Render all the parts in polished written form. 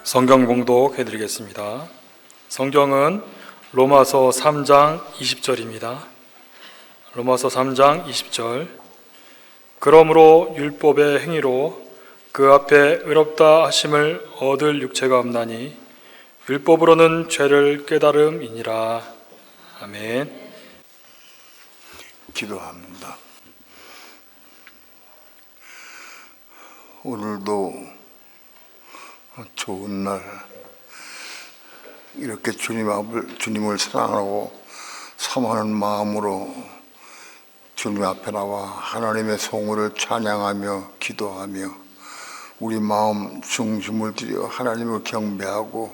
성경 봉독 해드리겠습니다. 성경은 로마서 3장 20절입니다. 로마서 3장 20절. 그러므로 율법의 행위로 그 앞에 의롭다 하심을 얻을 육체가 없나니 율법으로는 죄를 깨달음이니라. 아멘. 기도합니다. 오늘도 좋은 날, 이렇게 주님을 사랑하고 사모하는 마음으로 주님 앞에 나와 하나님의 성호를 찬양하며 기도하며 우리 마음 중심을 들여 하나님을 경배하고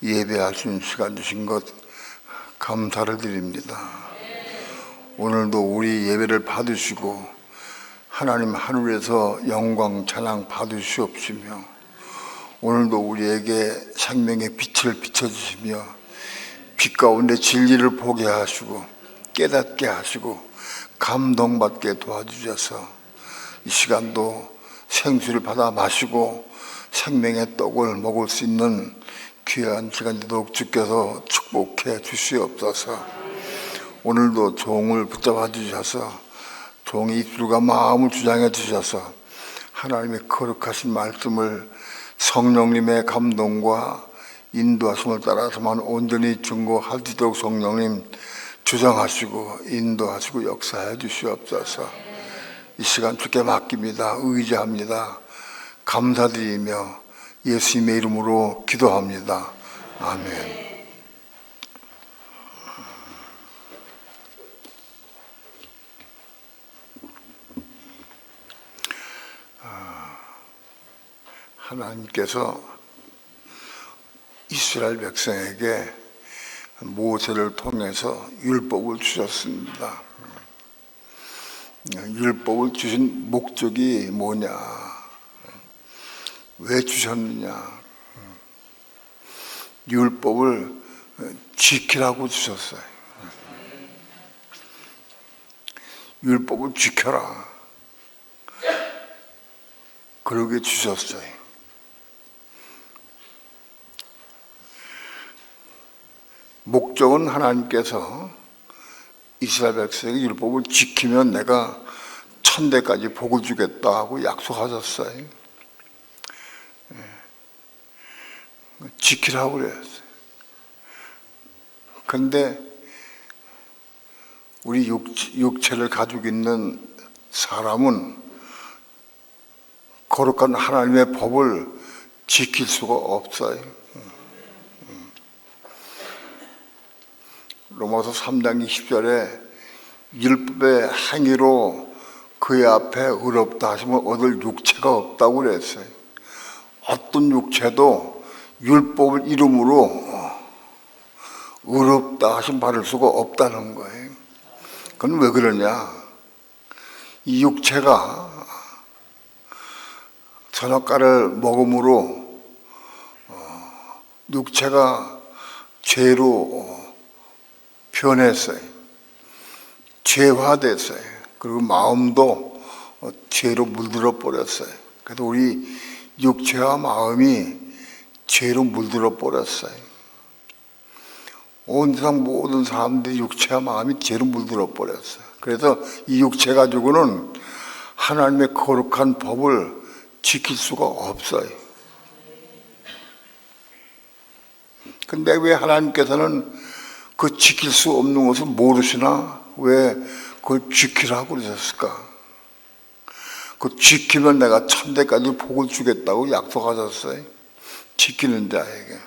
예배할 수 있는 시간 주신 것 감사를 드립니다. 오늘도 우리 예배를 받으시고 하나님 하늘에서 영광 찬양 받으시옵시며 오늘도 우리에게 생명의 빛을 비춰주시며 빛 가운데 진리를 보게 하시고 깨닫게 하시고 감동받게 도와주셔서 이 시간도 생수를 받아 마시고 생명의 떡을 먹을 수 있는 귀한 시간 되도록 주께서 축복해 주시옵소서. 오늘도 종을 붙잡아 주셔서 종의 입술과 마음을 주장해 주셔서 하나님의 거룩하신 말씀을 성령님의 감동과 인도하심을 따라서만 온전히 증거할 수 있도록 성령님 주장하시고 인도하시고 역사해 주시옵소서. 이 시간 주께 맡깁니다. 의지합니다. 감사드리며 예수님의 이름으로 기도합니다. 아멘. 하나님께서 이스라엘 백성에게 모세를 통해서 율법을 주셨습니다. 율법을 주신 목적이 뭐냐? 왜 주셨느냐? 율법을 지키라고 주셨어요. 율법을 지켜라. 그러게 주셨어요. 목적은 하나님께서 이스라엘 백성에게 율법을 지키면 내가 천대까지 복을 주겠다 하고 약속하셨어요. 지키라고 그랬어요. 그런데 우리 육체를 가지고 있는 사람은 거룩한 하나님의 법을 지킬 수가 없어요. 로마서 3장 20절에 율법의 행위로 그의 앞에 의롭다 하시면 얻을 육체가 없다고 그랬어요. 어떤 육체도 율법을 이름으로 의롭다 하심 받을 수가 없다는 거예요. 그건 왜 그러냐? 이 육체가 선악과를 먹음으로 육체가 죄로 변했어요. 죄화됐어요. 그리고 마음도 죄로 물들어 버렸어요. 그래서 우리 육체와 마음이 죄로 물들어 버렸어요. 온 세상 모든 사람들이 육체와 마음이 죄로 물들어 버렸어요. 그래서 이 육체 가지고는 하나님의 거룩한 법을 지킬 수가 없어요. 근데 왜 하나님께서는 그 지킬 수 없는 것을 모르시나? 왜 그걸 지키라고 그러셨을까? 그 지키면 내가 천대까지 복을 주겠다고 약속하셨어요. 지키는 자에게.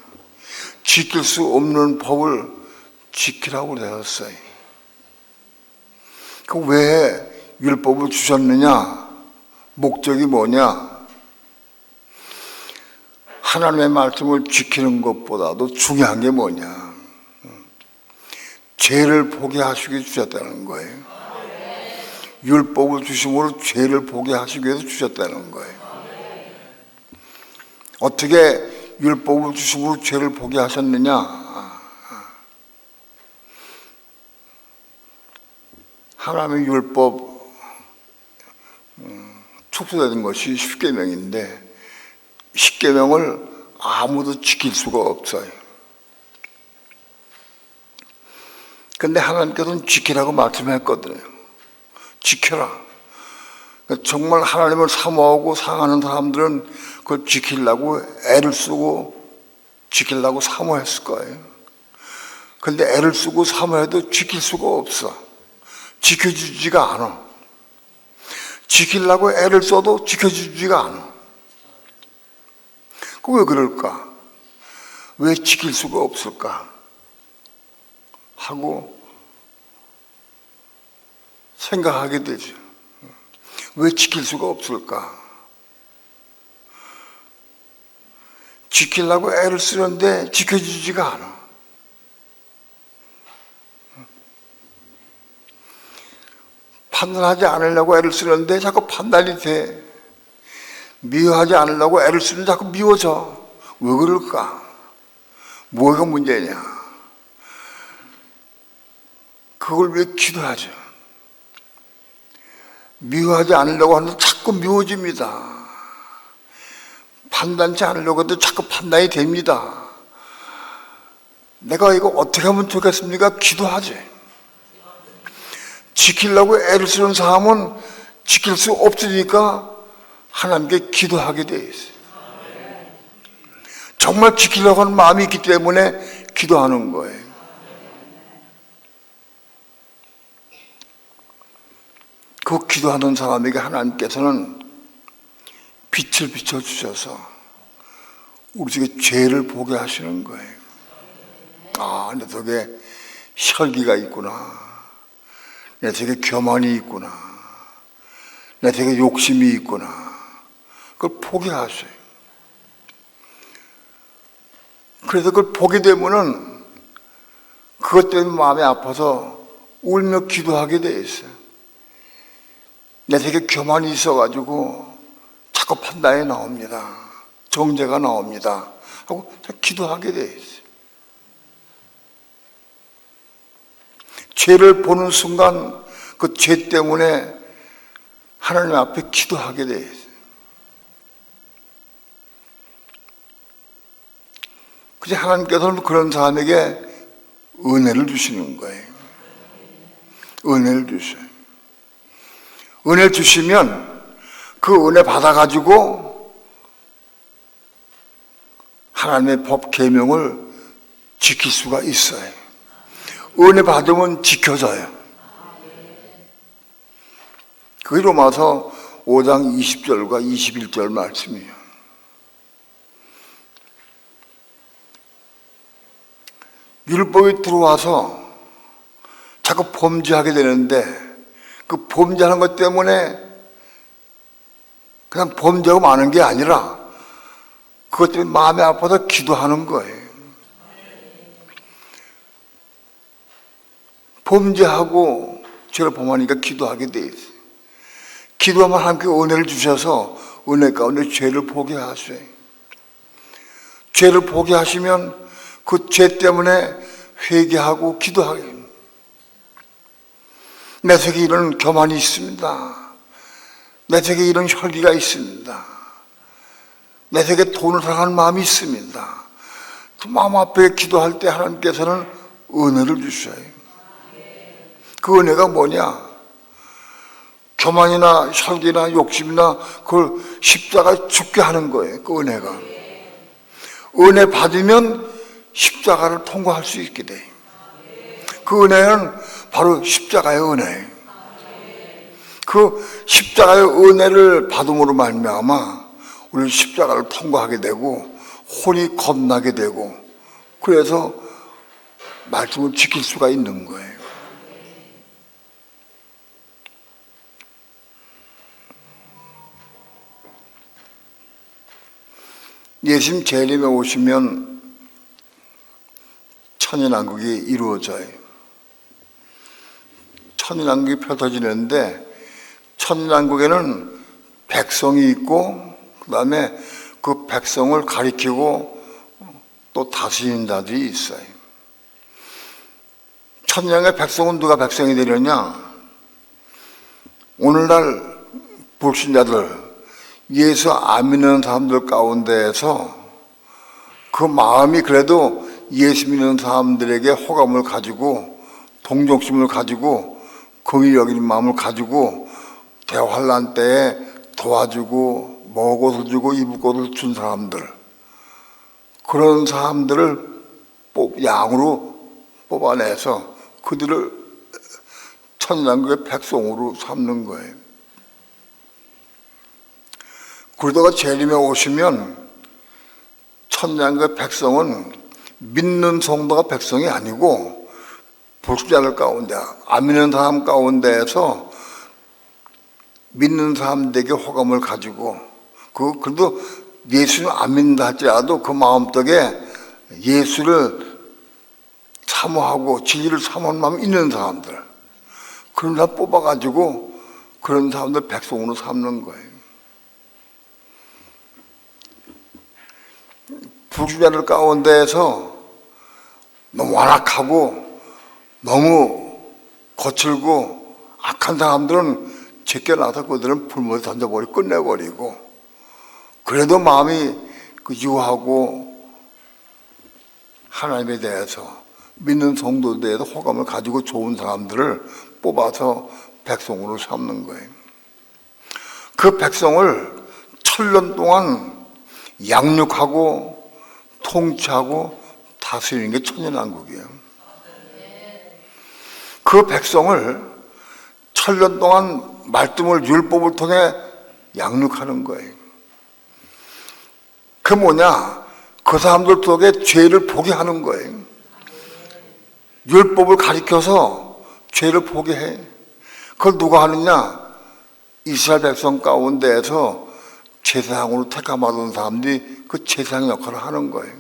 지킬 수 없는 법을 지키라고 그러셨어요. 그 왜 율법을 주셨느냐? 목적이 뭐냐? 하나님의 말씀을 지키는 것보다도 중요한 게 뭐냐? 죄를 보게 하시기 위해서 주셨다는 거예요. 율법을 주심으로 죄를 보게 하시기 위해서 주셨다는 거예요. 어떻게 율법을 주심으로 죄를 보게 하셨느냐? 하나님의 율법 축소되는 것이 십계명인데 십계명을 아무도 지킬 수가 없어요. 근데 하나님께서는 지키라고 말씀했거든요. 지켜라. 정말 하나님을 사모하고 사랑하는 사람들은 그걸 지키려고 애를 쓰고 지키려고 사모했을 거예요. 근데 애를 쓰고 사모해도 지킬 수가 없어. 지켜주지가 않아. 지키려고 애를 써도 지켜주지가 않아. 그 왜 그럴까? 왜 지킬 수가 없을까? 하고 생각하게 되죠. 왜 지킬 수가 없을까? 지키려고 애를 쓰는데 지켜주지가 않아. 판단하지 않으려고 애를 쓰는데 자꾸 판단이 돼. 미워하지 않으려고 애를 쓰는데 자꾸 미워져. 왜 그럴까? 뭐가 문제냐? 그걸 왜 기도하죠? 미워하지 않으려고 하는데 자꾸 미워집니다. 판단치 않으려고 해도 자꾸 판단이 됩니다. 내가 이거 어떻게 하면 좋겠습니까? 기도하지. 지키려고 애를 쓰는 사람은 지킬 수 없으니까 하나님께 기도하게 돼 있어요. 정말 지키려고 하는 마음이 있기 때문에 기도하는 거예요. 그 기도하는 사람에게 하나님께서는 빛을 비춰주셔서 우리 속에 죄를 보게 하시는 거예요. 아, 내 속에 혈기가 있구나. 내 속에 교만이 있구나. 내 속에 욕심이 있구나. 그걸 보게 하셔요. 그래서 그걸 보게 되면은 그것 때문에 마음이 아파서 울며 기도하게 돼 있어요. 내 속에 교만이 있어가지고 자꾸 판단이 나옵니다. 정죄가 나옵니다. 하고 기도하게 돼 있어요. 죄를 보는 순간 그 죄 때문에 하나님 앞에 기도하게 돼 있어요. 그래서 하나님께서는 그런 사람에게 은혜를 주시는 거예요. 은혜를 주셔요. 은혜 주시면 그 은혜 받아가지고 하나님의 법 계명을 지킬 수가 있어요. 은혜 받으면 지켜져요. 그게 로마서 5장 20절과 21절 말씀이에요. 율법이 들어와서 자꾸 범죄하게 되는데 그 범죄하는 것 때문에 그냥 범죄하고 마는 게 아니라 그것 때문에 마음이 아파서 기도하는 거예요. 범죄하고 죄를 범하니까 기도하게 돼 있어요. 기도하면 하나님께 은혜를 주셔서 은혜 가운데 죄를 보게 하셔요. 죄를 보게 하시면 그 죄 때문에 회개하고 기도하게. 내 속에 이런 교만이 있습니다. 내 속에 이런 혈기가 있습니다. 내 속에 돈을 사랑하는 마음이 있습니다. 그 마음 앞에 기도할 때 하나님께서는 은혜를 주셔요. 그 은혜가 뭐냐? 교만이나 혈기나 욕심이나 그걸 십자가에 죽게 하는 거예요. 그 은혜가. 은혜 받으면 십자가를 통과할 수 있게 돼요. 그 은혜는 바로 십자가의 은혜예요. 그 십자가의 은혜를 받음으로 말미암아 우리는 십자가를 통과하게 되고 혼이 겁나게 되고 그래서 말씀을 지킬 수가 있는 거예요. 예수님 재림에 오시면 천연왕국이 이루어져요. 천연왕국이 펼쳐지는데 천연왕국에는 백성이 있고 그 다음에 그 백성을 가리키고 또 다스리는 자들이 있어요. 천년의 백성은 누가 백성이 되느냐? 오늘날 불신자들, 예수 안 믿는 사람들 가운데에서 그 마음이 그래도 예수 믿는 사람들에게 호감을 가지고 동정심을 가지고 긍휼히 여기는 마음을 가지고 대환란 때에 도와주고 먹을 것을 주고 입을 것을 준 사람들, 그런 사람들을 양으로 뽑아내서 그들을 천년왕국의 백성으로 삼는 거예요. 그러다가 재림에 오시면 천년왕국의 백성은 믿는 성도가 백성이 아니고 불신자들 가운데, 안 믿는 사람 가운데에서 믿는 사람들에게 호감을 가지고, 그래도 예수는 안 믿는다 할지라도 그 마음속에 예수를 사모하고 진리를 사모하는 마음이 있는 사람들, 그런 사람 뽑아가지고 그런 사람들 백성으로 삼는 거예요. 불신자들 가운데에서 너무 완악하고 너무 거칠고 악한 사람들은 제껴놔서 그들은 불못에 던져버리고 끝내버리고, 그래도 마음이 유하고 하나님에 대해서 믿는 성도에 대해서 호감을 가지고 좋은 사람들을 뽑아서 백성으로 삼는 거예요. 그 백성을 천년 동안 양육하고 통치하고 다스리는 게 천년왕국이에요. 그 백성을 천년 동안 말씀을 율법을 통해 양육하는 거예요. 그 뭐냐? 그 사람들 속에 죄를 보게 하는 거예요. 율법을 가리켜서 죄를 보게 해. 그걸 누가 하느냐? 이스라엘 백성 가운데에서 제사장으로 택함받은 사람들이 그 제사장 역할을 하는 거예요.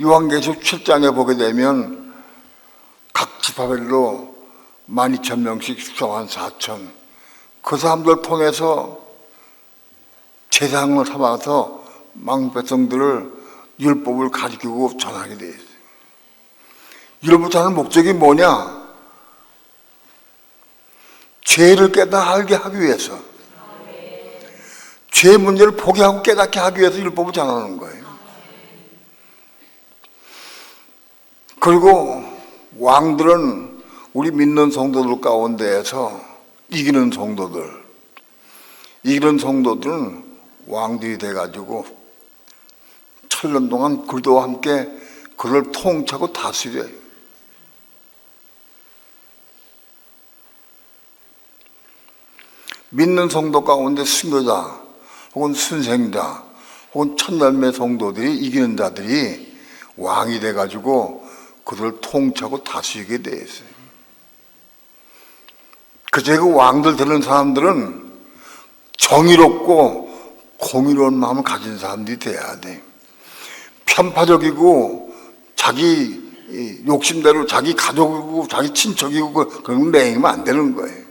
요한계시록 7장에 보게 되면 각 지파별로 12,000명씩 수정한 4천, 그 사람들 통해서 제사장을 삼아서 망 백성들을 율법을 가르치고 전하게 돼 있어요. 율법을 전하는 목적이 뭐냐? 죄를 깨닫게 하기 위해서, 죄의 문제를 포기하고 깨닫게 하기 위해서 율법을 전하는 거예요. 그리고 왕들은 우리 믿는 성도들 가운데에서 이기는 성도들은 왕들이 돼가지고 천년 동안 그들과 함께 그를 통치하고 다스려요. 믿는 성도 가운데 순교자 혹은 순생자 혹은 천열매 성도들이, 이기는 자들이 왕이 돼가지고 그들을 통치하고 다스리게 돼 있어요. 그제 그 왕들 되는 사람들은 정의롭고 공의로운 마음을 가진 사람들이 돼야 돼. 편파적이고 자기 욕심대로 자기 가족이고 자기 친척이고 그런 거 매이면 안 되는 거예요.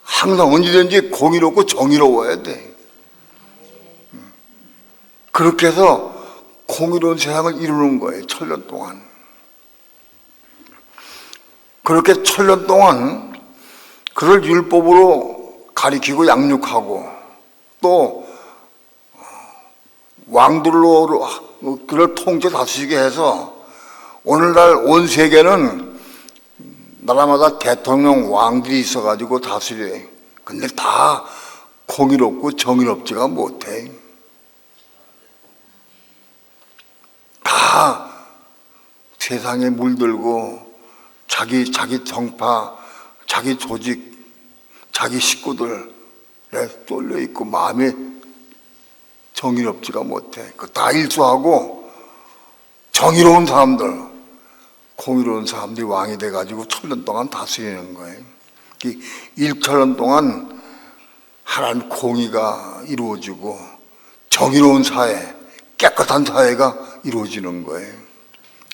항상 언제든지 공의롭고 정의로워야 돼. 그렇게 해서 공의로운 세상을 이루는 거예요. 천년 동안. 그렇게 천년 동안 그를 율법으로 가리키고 양육하고 또 왕들로 그를 통치 다스리게 해서 오늘날 온 세계는 나라마다 대통령 왕들이 있어가지고 다스려요. 근데 다 공의롭고 정의롭지가 못해. 다 세상에 물들고 자기 정파, 자기 조직, 자기 식구들에 쏠려 있고 마음이 정의롭지가 못해. 그 다 일수하고 정의로운 사람들, 공의로운 사람들이 왕이 돼가지고 천년 동안 다스리는 거예요. 1천년 동안 하나님 공의가 이루어지고 정의로운 사회, 깨끗한 사회가 이루어지는 거예요.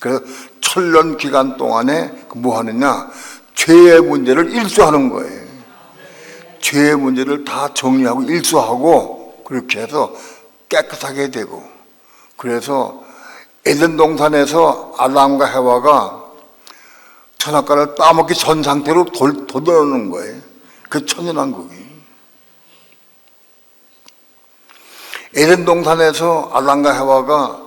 그래서 천년 기간 동안에 뭐 하느냐? 죄의 문제를 일수하는 거예요. 죄의 문제를 다 정리하고 일수하고 그렇게 해서 깨끗하게 되고, 그래서 에덴 동산에서 아담과 해와가 선악과를 따먹기 전 상태로 돋아오는 거예요. 그 천연왕국이. 에덴 동산에서 아담과 해와가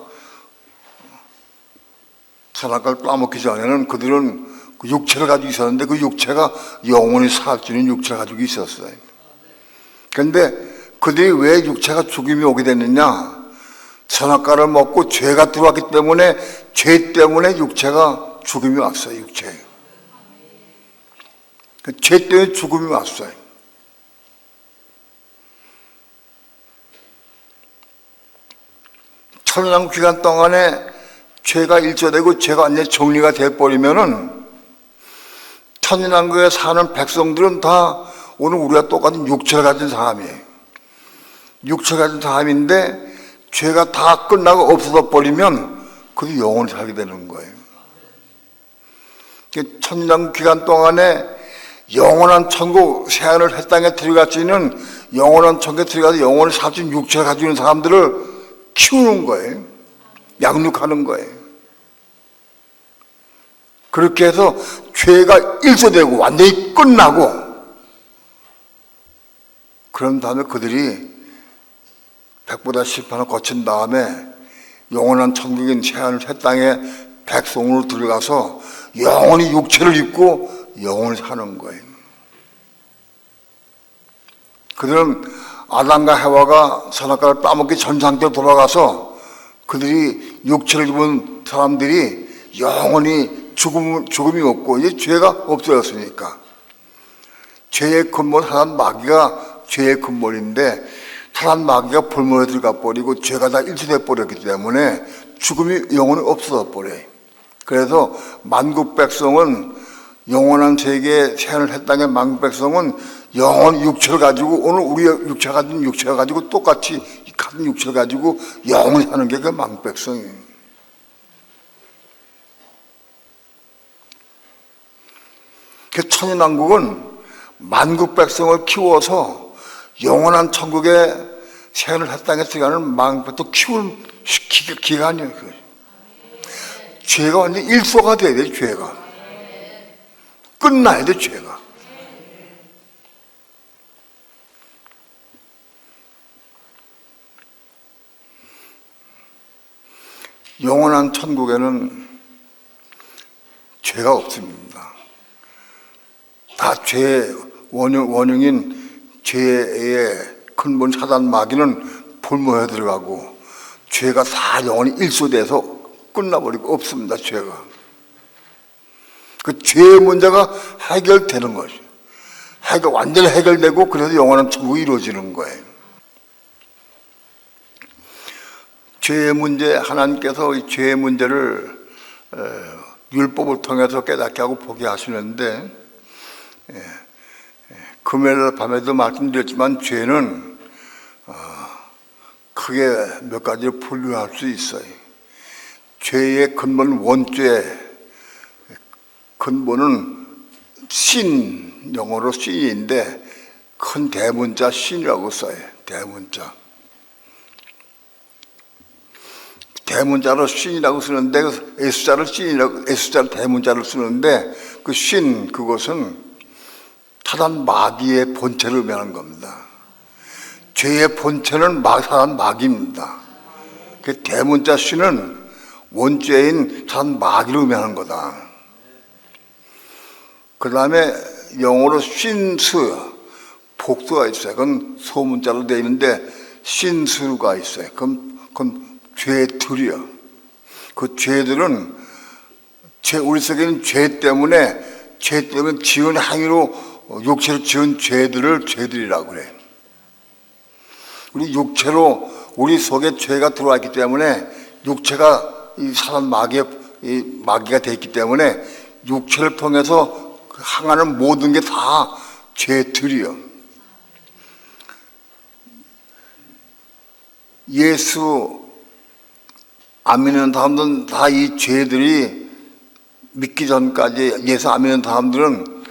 선악과를 따먹기 전에는 그들은 그 육체를 가지고 있었는데 그 육체가 영원히 살 수 있는 육체를 가지고 있었어요. 그런데 그들이 왜 육체가 죽음이 오게 됐느냐? 선악과를 먹고 죄가 들어왔기 때문에, 죄 때문에 육체가 죽음이 왔어요. 육체. 그 죄 때문에 죽음이 왔어요. 천년왕국 기간 동안에 죄가 일조되고 죄가 완전히 정리가 돼버리면은 천년왕국에 사는 백성들은 다 오늘 우리가 똑같은 육체를 가진 사람이에요. 육체를 가진 사람인데 죄가 다 끝나고 없어져 버리면 그도 영원히 살게 되는 거예요. 천년왕국 기간 동안에 영원한 천국, 새하늘 새 땅에 들어갈지는 영원한 천국에 들어가서 영원히 살 수 있는 육체를 가지고 있는 사람들을 키우는 거예요. 양육하는 거예요. 그렇게 해서 죄가 일소되고 완전히 끝나고 그런 다음에 그들이 백보다 심판을 거친 다음에 영원한 천국인 새하늘 새 땅에 백성으로 들어가서 영원히 육체를 입고 영원히 사는 거예요. 그들은 아담과 해와가 선악과를 따먹기 전 상태로 돌아가서 그들이 육체를 입은 사람들이 영원히 죽음이 없고 이제 죄가 없어졌으니까 죄의 근본 사단 마귀가 죄의 근본인데 사단 마귀가 볼모에 들어가 버리고 죄가 다 일치돼 버렸기 때문에 죽음이 영원히 없어져 버려요. 그래서 만국 백성은 영원한 세계 새하늘 새 땅의 만국 백성은 영원히 육체를 가지고 오늘 우리의 육체가 가진 육체가 가지고 똑같이 같은 육체를 가지고 영원히 사는 게 그 만국 백성이에요. 그 천연왕국은 만국 백성을 키워서 영원한 천국의 새하늘 새 땅에 들어가는 만국 백성을 키울 기간이에요. 죄가 완전히 일소가 돼야 돼. 죄가 끝나야 돼. 죄가 영원한 천국에는 죄가 없습니다. 다 죄의 원흉인 죄의 근본 사단 마귀는 볼모에 들어가고 죄가 다 영원히 일소돼서 끝나버리고 없습니다. 죄가 그 죄의 문제가 해결되는 것이에요. 완전히 해결되고 그래서 영원한 천국이 이루어지는 거예요. 죄의 문제, 하나님께서 이 죄의 문제를 율법을 통해서 깨닫게 하고 보게 하시는데 금요일 밤에도 말씀드렸지만 죄는 크게 몇 가지로 분류할 수 있어요. 죄의 근본 원죄 근본은 신, 영어로 신인데 큰 대문자 신이라고 써요. 대문자로 신이라고 쓰는데 S자를 신이라고 S자를 대문자로 쓰는데 그 신 그것은 사단 마귀의 본체를 의미하는 겁니다. 죄의 본체는 사단 마귀입니다. 그 대문자 신은 원죄인 사단 마귀를 의미하는 거다. 그 다음에 영어로 신스 복수가 있어요. 그건 소문자로 되어 있는데 신수가 있어요. 그건 죄들이요. 그 죄들은 우리 속에는 죄 때문에 지은 행위로 육체로 지은 죄들을 죄들이라고 그래요. 우리 육체로 우리 속에 죄가 들어왔기 때문에 육체가 이 사단 마귀가 되어 있기 때문에 육체를 통해서 행하는 모든 게 다 죄들이요. 예수 안 믿는 사람들은 다 이 죄들이 믿기 전까지 예수 안 믿는 사람들은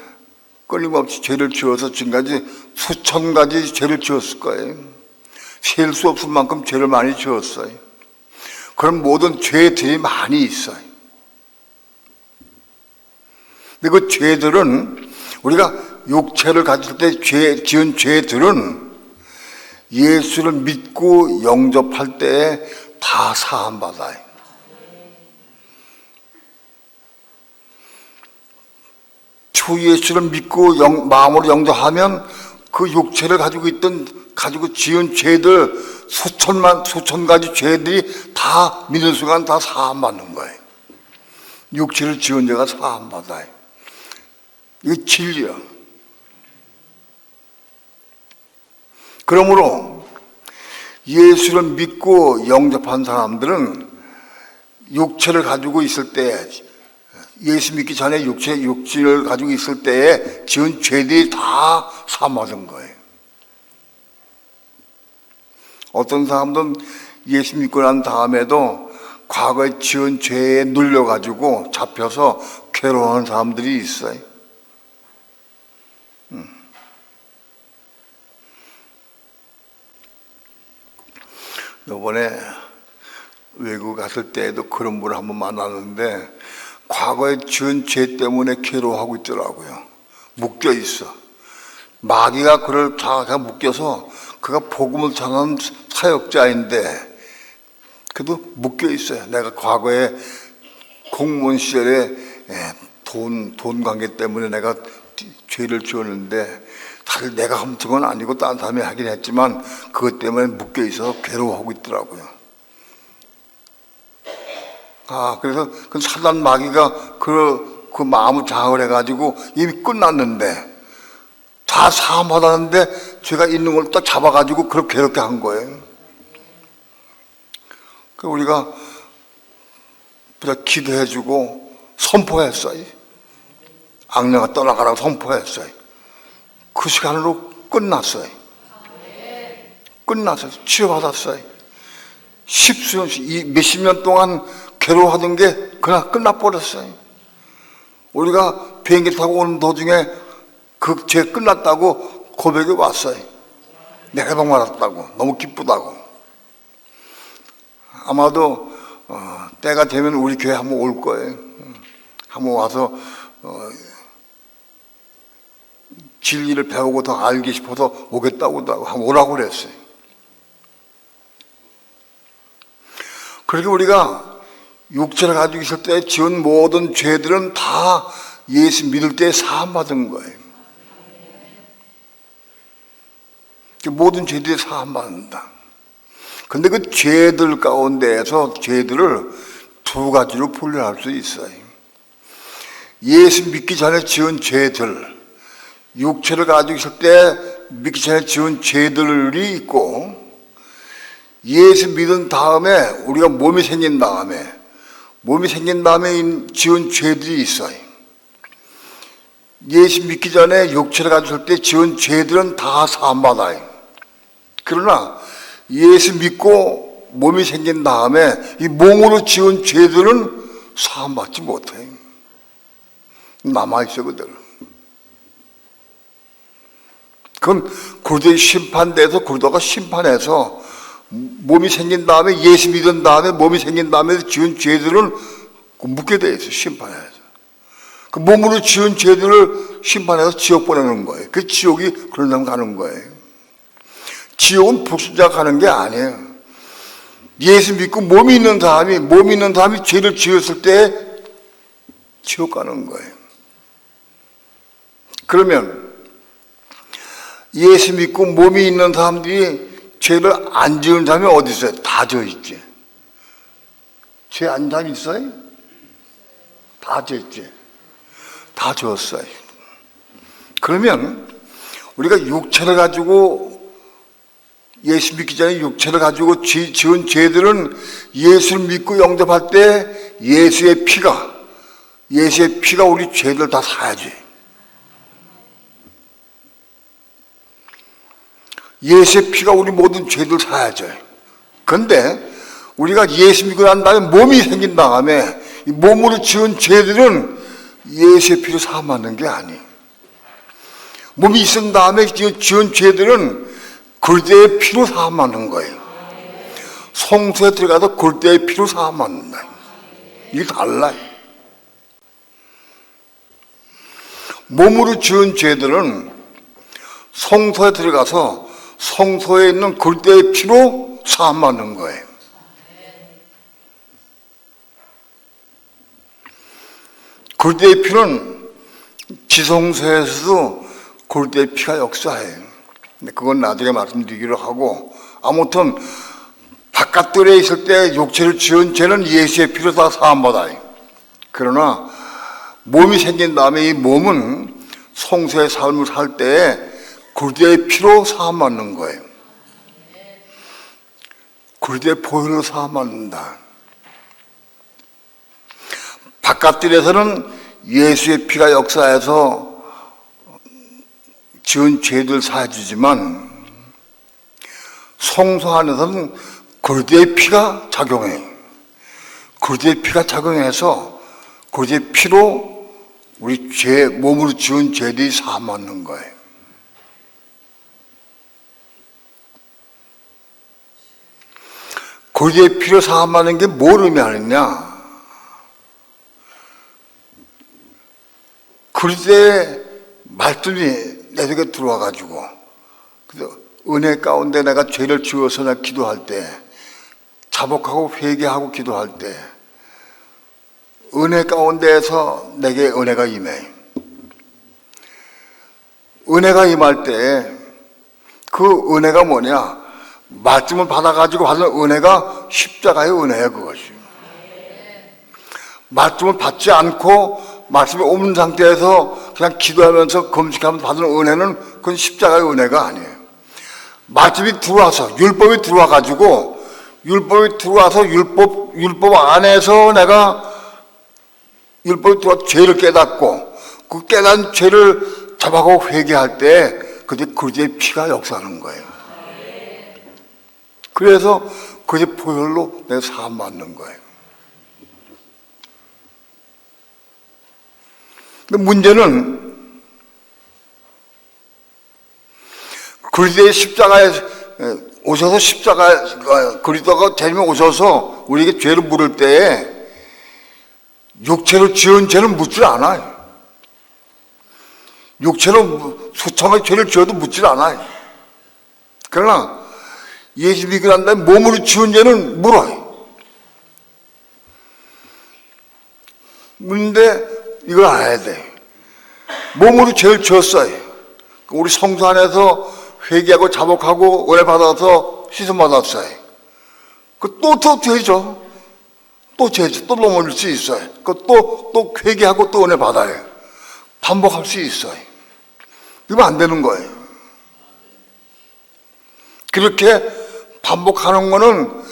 끊임없이 죄를 지어서 지금까지 수천 가지 죄를 지었을 거예요. 셀 수 없을 만큼 죄를 많이 지었어요. 그런 모든 죄들이 많이 있어요. 근데 그 죄들은 우리가 육체를 가질 때 지은 죄들은 예수를 믿고 영접할 때 다 사함받아요. 주 예수를 믿고 마음으로 영접하면 그 육체를 가지고 지은 죄들, 수천 가지 죄들이 다 믿는 순간 다 사함받는 거예요. 육체를 지은 죄가 사함받아요. 이게 진리야. 그러므로 예수를 믿고 영접한 사람들은 육체를 가지고 있을 때, 예수 믿기 전에 육체를 가지고 있을 때에 지은 죄들이 다 사함받은 거예요. 어떤 사람들은 예수 믿고 난 다음에도 과거에 지은 죄에 눌려가지고 잡혀서 괴로워하는 사람들이 있어요. 이번에 외국 갔을 때에도 그런 분을 한번 만났는데 과거에 지은 죄 때문에 괴로워하고 있더라고요. 묶여 있어. 마귀가 그를 다 묶여서 그가 복음을 전하는 사역자인데 그래도 묶여 있어요. 내가 과거에 공무원 시절에 돈 관계 때문에 내가 죄를 지었는데 사실 내가 훔친 건 아니고 다른 사람이 하긴 했지만 그것 때문에 묶여 있어서 괴로워하고 있더라고요. 그래서 그 사단 마귀가 그 마음을 장악을 해가지고 이미 끝났는데 다 사함받았는데 죄가 있는 걸 딱 잡아가지고 그렇게 괴롭게 한 거예요. 그 우리가 기도해주고 선포했어요. 악령아 떠나가라고 선포했어요. 그 시간으로 끝났어요. 끝났어요. 치유받았어요. 몇십 년 동안 괴로워하던 게 그냥 끝나버렸어요. 우리가 비행기 타고 오는 도중에 그 죄 끝났다고 고백이 왔어요. 내가 해방받았다고. 너무 기쁘다고. 아마도 때가 되면 우리 교회 한번 올 거예요. 한번 와서 진리를 배우고 더 알기 싶어서 오겠다고 한번 오라고 그랬어요. 그렇게 우리가 육체를 가지고 있을 때 지은 모든 죄들은 다 예수 믿을 때 사함받은 거예요. 모든 죄들이 사함받는다. 근데 그 죄들 가운데에서 죄들을 두 가지로 분류할 수 있어요. 예수 믿기 전에 지은 죄들, 육체를 가지고 있을 때 믿기 전에 지은 죄들이 있고, 예수 믿은 다음에 우리가 몸이 생긴 다음에 지은 죄들이 있어요. 예수 믿기 전에 육체를 가지고 있을 때 지은 죄들은 다 사함받아요. 그러나 예수 믿고 몸이 생긴 다음에 이 몸으로 지은 죄들은 사함받지 못해요. 남아있어 그대로. 그건 그리스도의 심판대에서 그리스도가 심판해서 몸이 생긴 다음에 예수 믿은 다음에 몸이 생긴 다음에 지은 죄들은 묻게 돼 있어요. 심판해서. 그 몸으로 지은 죄들을 심판해서 지옥 보내는 거예요. 그 지옥이 그런 사람 가는 거예요. 지옥은 불순자 가는 게 아니에요. 예수 믿고 몸이 있는 사람이 죄를 지었을 때 지옥 가는 거예요. 그러면 예수 믿고 몸이 있는 사람들이 죄를 안 지은 사람이 어디 있어요? 다 져 있지. 죄 안 지은 사람이 있어요? 다 져 있지. 다 졌어요. 그러면 우리가 육체를 가지고 예수 믿기 전에 육체를 가지고 지은 죄들은 예수를 믿고 영접할 때 예수의 피가 우리 죄들 다 사야지. 예수의 피가 우리 모든 죄들 사야죠. 그런데 우리가 예수 믿고 난 다음에 몸이 생긴 다음에 이 몸으로 지은 죄들은 예수의 피로 사함받는 게 아니에요. 몸이 있은 다음에 지은 죄들은 그리스도의 피로 사함받는 거예요. 성소에 들어가서 그리스도의 피로 사함받는다. 이게 달라요. 몸으로 지은 죄들은 성소에 들어가서 성소에 있는 그리스도의 피로 사함받는 거예요. 그리스도의 피는 지성소에서도 골대의 피가 역사해요. 근데 그건 나중에 말씀드리기로 하고, 아무튼 바깥들에 있을 때 육체를 지은 죄는 예수의 피로 다 사함받아요. 그러나 몸이 생긴 다음에 이 몸은 성소의 삶을 살 때 골대의 피로 사함받는 거예요. 골대의 보혈로 사함받는다. 바깥들에서는 예수의 피가 역사해서 지은 죄들 사해주지만 성소 안에서는 골대의 피가 작용해. 골대의 피가 작용해서 골대의 피로 우리 죄, 몸으로 지은 죄들이 사함받는 거예요. 골대의 피로 사함받는 게 뭘 의미하느냐? 그리스도의 말씀이 내 속에 들어와가지고, 그래서 은혜 가운데 내가 죄를 지어서 내가 기도할 때, 자복하고 회개하고 기도할 때, 은혜 가운데에서 내게 은혜가 임해. 은혜가 임할 때, 그 은혜가 뭐냐? 말씀을 받아가지고 받은 은혜가 십자가의 은혜야, 그것이. 말씀을 받지 않고 말씀이 없는 상태에서 그냥 기도하면서 금식하면서 받은 은혜는 그건 십자가의 은혜가 아니에요. 말씀이 들어와서, 율법이 들어와가지고, 율법이 들어와서 율법 안에서 내가 율법이 들어와 죄를 깨닫고, 그 깨닫은 죄를 잡아가고 회개할 때, 그게 그리스도의 피가 역사하는 거예요. 그래서 그게 보혈로 내가 사함받는 거예요. 근데 문제는 그리스도의 십자가에 오셔서 그리스도가 재림에 오셔서 우리에게 죄를 물을 때에 육체로 지은 죄를 묻질 않아요. 육체로 수천의 죄를 지어도 묻질 않아요. 그러나 예수 믿고 난 다음에 몸으로 지은 죄는 물어요. 묻는데 이걸 알아야 돼. 몸으로 죄를 지었어요. 우리 성소 안에서 회개하고 자복하고 은혜 받아서 씻음 받았어요. 또 죄죠. 또 죄죠. 또 넘어질 수 있어요. 또 회개하고 또 은혜 받아요. 반복할 수 있어요. 이러면 안 되는 거예요. 그렇게 반복하는 거는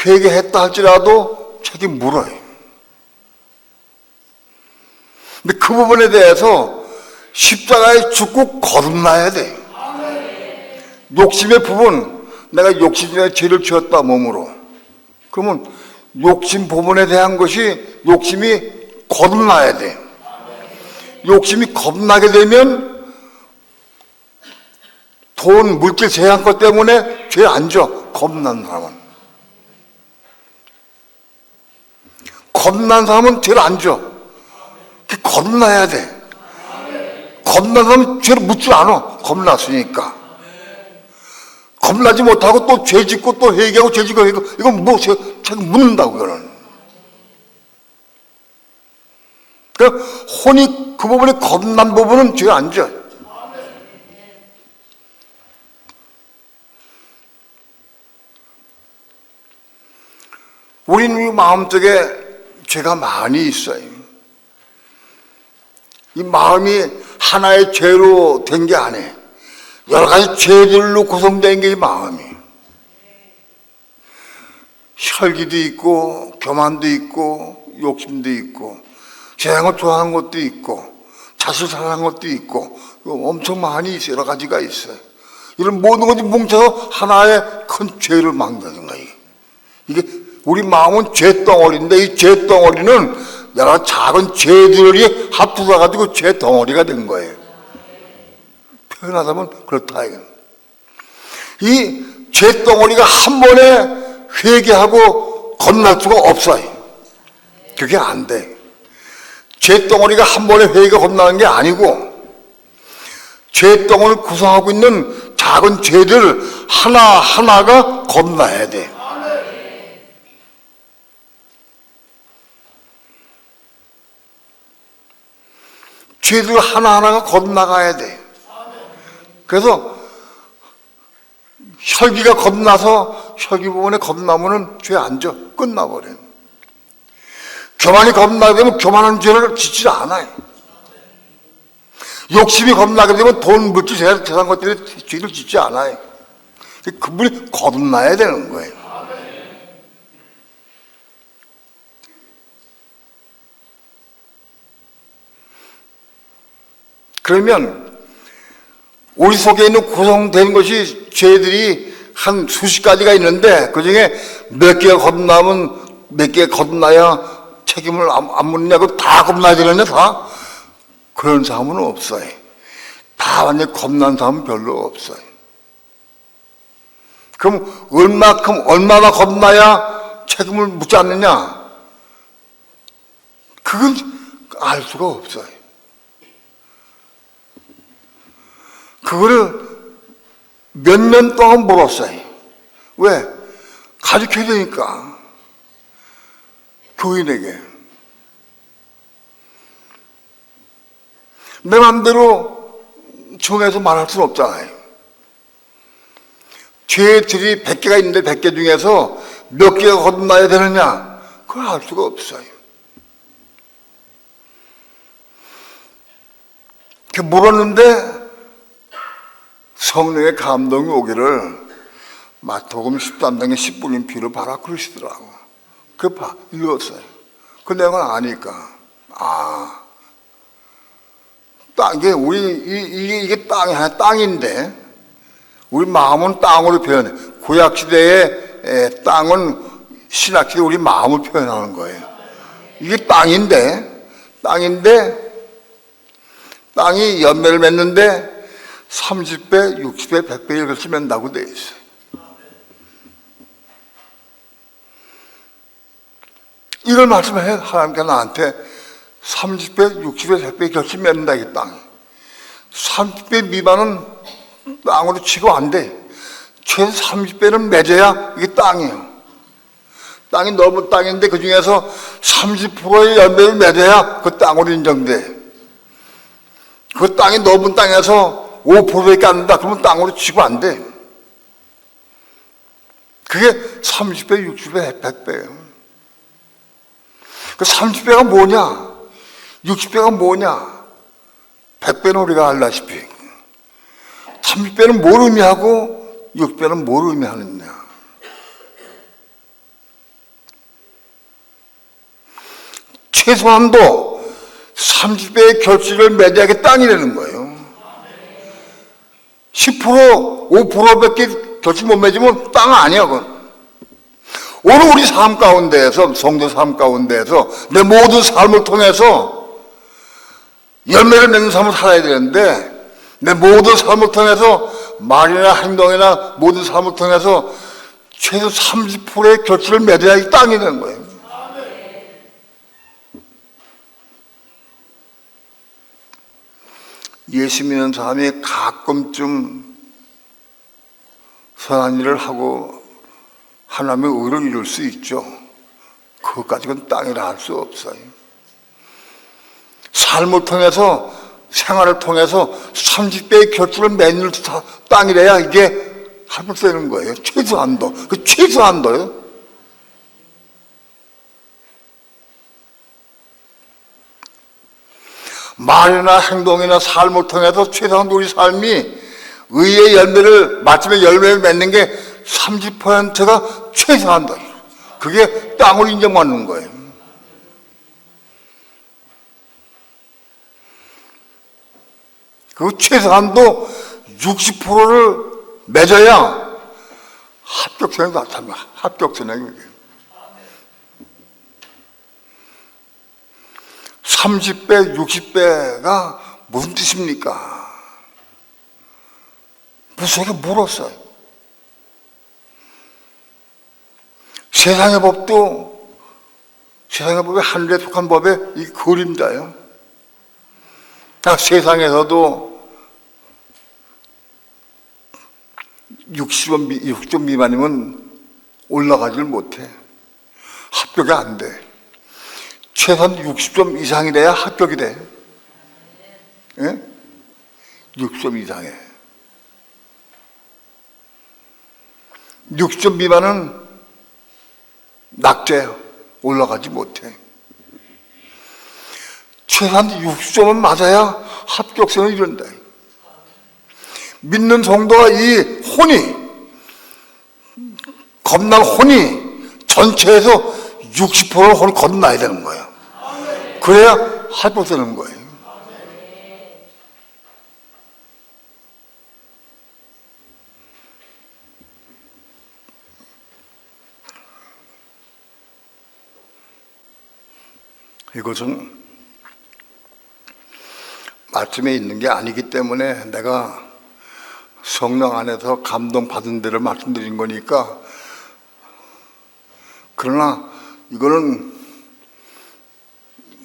회개했다 할지라도 책임 물어요. 근데 그 부분에 대해서 십자가에 죽고 거듭나야 돼. 욕심의 부분, 내가 욕심에 죄를 지었다 몸으로. 그러면 욕심 부분에 대한 것이 욕심이 거듭나야 돼. 욕심이 거듭나게 되면 돈, 물질, 제한것 때문에 죄 안 져. 겁난 사람은. 겁난 사람은 죄를 안 져. 겁나야 돼. 겁난 사람은 죄를 묻지 않아. 겁났으니까. 겁나지 못하고 또 죄 짓고 또 회개하고 죄 짓고 이건 뭐 제가 묻는다고 그거는. 그러니까 혼이 그 부분에 겁난 부분은 죄 안 져. 우리는 이 마음속에 죄가 많이 있어요. 이 마음이 하나의 죄로 된 게 아니에요. 여러 가지 죄들로 구성된 게 이 마음이. 혈기도 있고, 교만도 있고, 욕심도 있고, 세상을 좋아하는 것도 있고, 자식 사랑하는 것도 있고, 엄청 많이 있어요. 여러 가지가 있어요. 이런 모든 것이 뭉쳐서 하나의 큰 죄를 만드는 거예요. 이게 우리 마음은 죄덩어리인데 이 죄덩어리는 여러 작은 죄들이 합쳐서 가지고 죄덩어리가 된 거예요. 표현하자면 그렇다 이거. 이 죄덩어리가 한 번에 회개하고 건널 수가 없어요. 그게 안 돼. 죄덩어리가 한 번에 회개가 건너는 게 아니고 죄덩어리를 구성하고 있는 작은 죄들 하나하나가 건너야 돼. 죄들 하나하나가 거듭나가야 돼. 그래서 혈기가 겁나서 혈기 부분에 겁나면은 죄 안 져. 끝나버려. 교만이 겁나게 되면 교만한 죄를 짓지 않아요. 욕심이 겁나게 되면 돈, 물질, 재산 것들에 죄를 짓지 않아요. 그분이 거듭나야 되는 거예요. 그러면 우리 속에 있는 구성된 것이 죄들이 한 수십 가지가 있는데 그 중에 몇 개가 거듭나면 몇 개가 거듭나야 책임을 안 묻느냐고 다 겁나야 되느냐 다? 그런 사람은 없어요. 다 완전히 겁난 사람은 별로 없어요. 그럼 얼마나 겁나야 책임을 묻지 않느냐? 그건 알 수가 없어요. 그거를 몇 년 동안 물었어요. 왜? 가르쳐야 되니까. 교인에게. 내 맘대로 정해서 말할 수는 없잖아요. 죄들이 100개가 있는데 100개 중에서 몇 개가 거듭나야 되느냐? 그걸 알 수가 없어요. 이렇게 물었는데 성령의 감동이 오기를 마태복음 13장에 10분인 피를 봐라 그러시더라고. 읽었어요. 그 내용을 아니까 이게 땅인데 우리 마음은 땅으로 표현해. 구약 시대의 땅은 신약 시대 우리 마음을 표현하는 거예요. 이게 땅인데 땅이 열매를 맺는데 30배, 60배, 100배 이렇게 맺는다고 돼 있어요. 이걸 말씀해 하나님께 나한테 30배, 60배, 100배 결심 맺는다 이 땅이. 30배 미만은 땅으로 치고 안 돼. 최소 30배는 맺어야 이게 땅이에요. 땅이 넓은 땅인데 그 중에서 30%의 열매를 맺어야 그 땅으로 인정돼. 그 땅이 넓은 땅에서 5%밖에 안 된다. 그러면 땅으로 치고 안 돼. 그게 30배, 60배, 100배예요. 그 30배가 뭐냐? 60배가 뭐냐? 100배는 우리가 알다시피. 30배는 뭘 의미하고 6배는 뭘 의미하느냐? 최소한도 30배의 결실을 맺어야 땅이라는 거예요. 10%, 5%밖에 결실 못 맺으면 땅 아니야, 그건. 오늘 우리 삶 가운데에서, 성도 삶 가운데에서 내 모든 삶을 통해서 열매를 맺는 삶을 살아야 되는데 내 모든 삶을 통해서 말이나 행동이나 모든 삶을 통해서 최소 30%의 결실을 맺어야 이 땅이 되는 거예요. 예수 믿는 사람이 가끔쯤 선한 일을 하고 하나님의 의를 이룰 수 있죠. 그것까지는 땅이라 할 수 없어요. 삶을 통해서 생활을 통해서 30배의 결실을 맺는 땅이래야 이게 합격되는 거예요. 최소한도. 그 최소한도요. 말이나 행동이나 삶을 통해서 최소한도 우리 삶이 의의 열매를 마침에 열매를 맺는 게 30%가 최소한도. 그게 땅을 인정받는 거예요. 그 최소한도 60%를 맺어야 합격선이 나타납니다. 합격선이. 30배, 60배가 무슨 뜻입니까? 무속에 물었어요. 세상의 법도, 세상의 법이 하늘에 속한 법의 이 그림자예요. 세상에서도 60점 미만이면 올라가질 못해. 합격이 안 돼. 최소한 60점 이상이 돼야 합격이 돼. 예? 60점 이상에. 60점 미만은 낙제예요. 올라가지 못해. 최소한 60점은 맞아야 합격선을 이룬다. 믿는 성도가 이 혼이, 겁난 혼이 전체에서 60%는 혼을 건너야 되는 거예요. 그래야 합격되는 거예요. 이것은 말씀에 있는 게 아니기 때문에 내가 성령 안에서 감동받은 대로 말씀드린 거니까. 그러나 이거는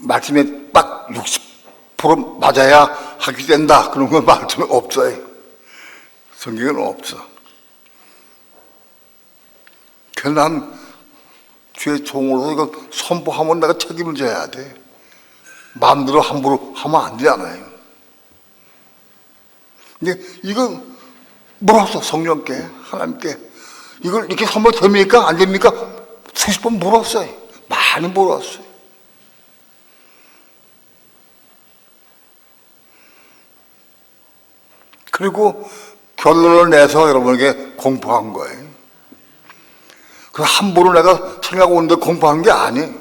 말씀에 딱 60% 맞아야 하게 된다, 그런 건 말씀에 없어요. 성경에는 없어. 그래서 난 주의 종으로서 이거 선포하면 내가 책임을 져야 돼. 마음대로 함부로 하면 안 되잖아요. 근데 이거 물었어, 성령께, 하나님께. 이걸 이렇게 선포 됩니까? 안 됩니까? 수십 번 물었어요. 많이 물었어요. 그리고 결론을 내서 여러분에게 공포한 거예요. 그 함부로 내가 생각하고 오는데 공포한 게 아니에요.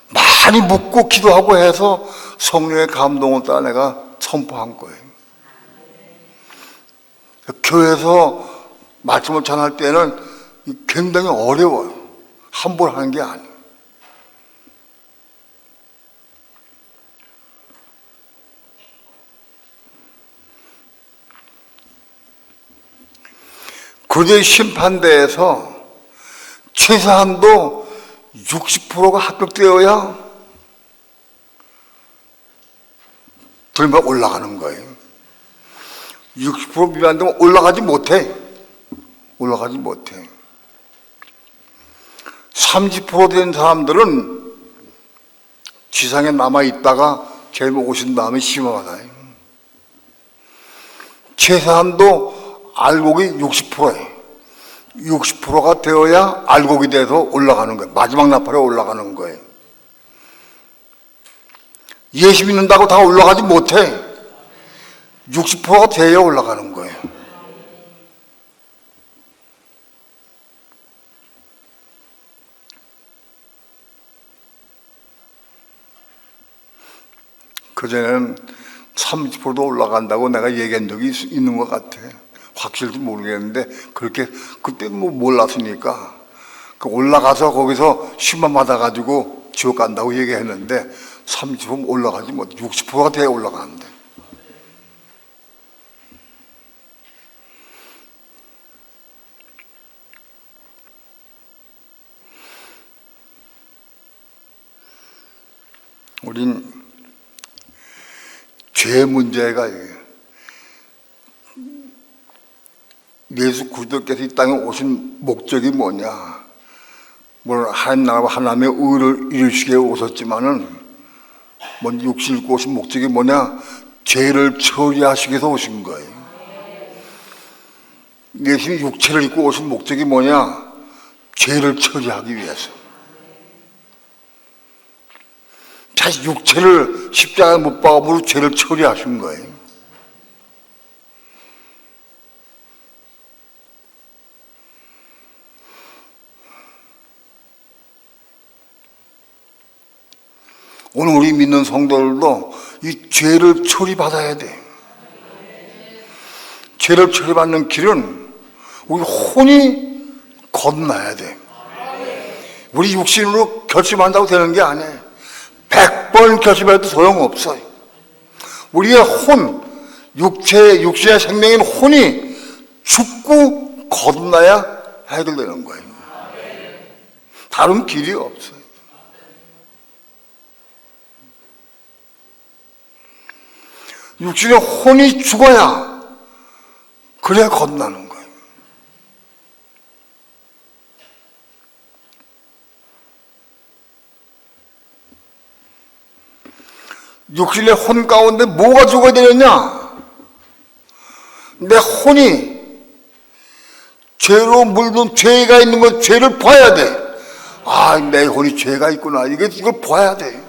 많이 묻고 기도하고 해서 성령의 감동을 따라 내가 선포한 거예요. 교회에서 말씀을 전할 때는 굉장히 어려워요. 함부로 하는 게 아니에요. 그제 심판대에서 최소한도 60%가 합격되어야 들면 올라가는 거예요. 60% 미만되면 올라가지 못해. 올라가지 못해. 30% 된 사람들은 지상에 남아있다가 제일 오신 다음에 심어받아요. 최소한도 알곡이 60%예요. 60%가 되어야 알곡이 돼서 올라가는 거예요. 마지막 나팔에 올라가는 거예요. 예수 믿는다고 다 올라가지 못해. 60%가 돼야 올라가는 거예요. 그전에는 30%도 올라간다고 내가 얘기한 적이 있는 것 같아. 확실히 모르겠는데, 그렇게, 그때 뭐 몰랐으니까. 올라가서 거기서 시만 받아가지고 지옥 간다고 얘기했는데, 30% 올라가지 못, 60%가 돼야 올라가는데. 우린 죄 문제가 예수 그리스도께서 이 땅에 오신 목적이 뭐냐? 물론 하나님 나라와 하나님의 의를 이루시기 위해 오셨지만은 먼저 육신 입고 오신 목적이 뭐냐? 죄를 처리하시기 위해서 오신 거예요. 예수님이 육체를 입고 오신 목적이 뭐냐? 죄를 처리하기 위해서. 자신 육체를 십자가에 못 박음으로 죄를 처리하신 거예요. 오늘 우리 믿는 성도들도 이 죄를 처리받아야 돼. 죄를 처리받는 길은 우리 혼이 건너야 돼. 우리 육신으로 결심한다고 되는 게 아니에요. 100번 결심해도 소용없어요. 우리의 혼, 육신의 생명인 혼이 죽고 건너야 해결되는 거예요. 다른 길이 없어요. 육신의 혼이 죽어야 그래야 건너는 거예요. 육신의 혼 가운데 뭐가 죽어야 되느냐? 내 혼이 죄로 물든 죄가 있는 건 죄를 봐야 돼. 아, 내 혼이 죄가 있구나. 이걸 봐야 돼.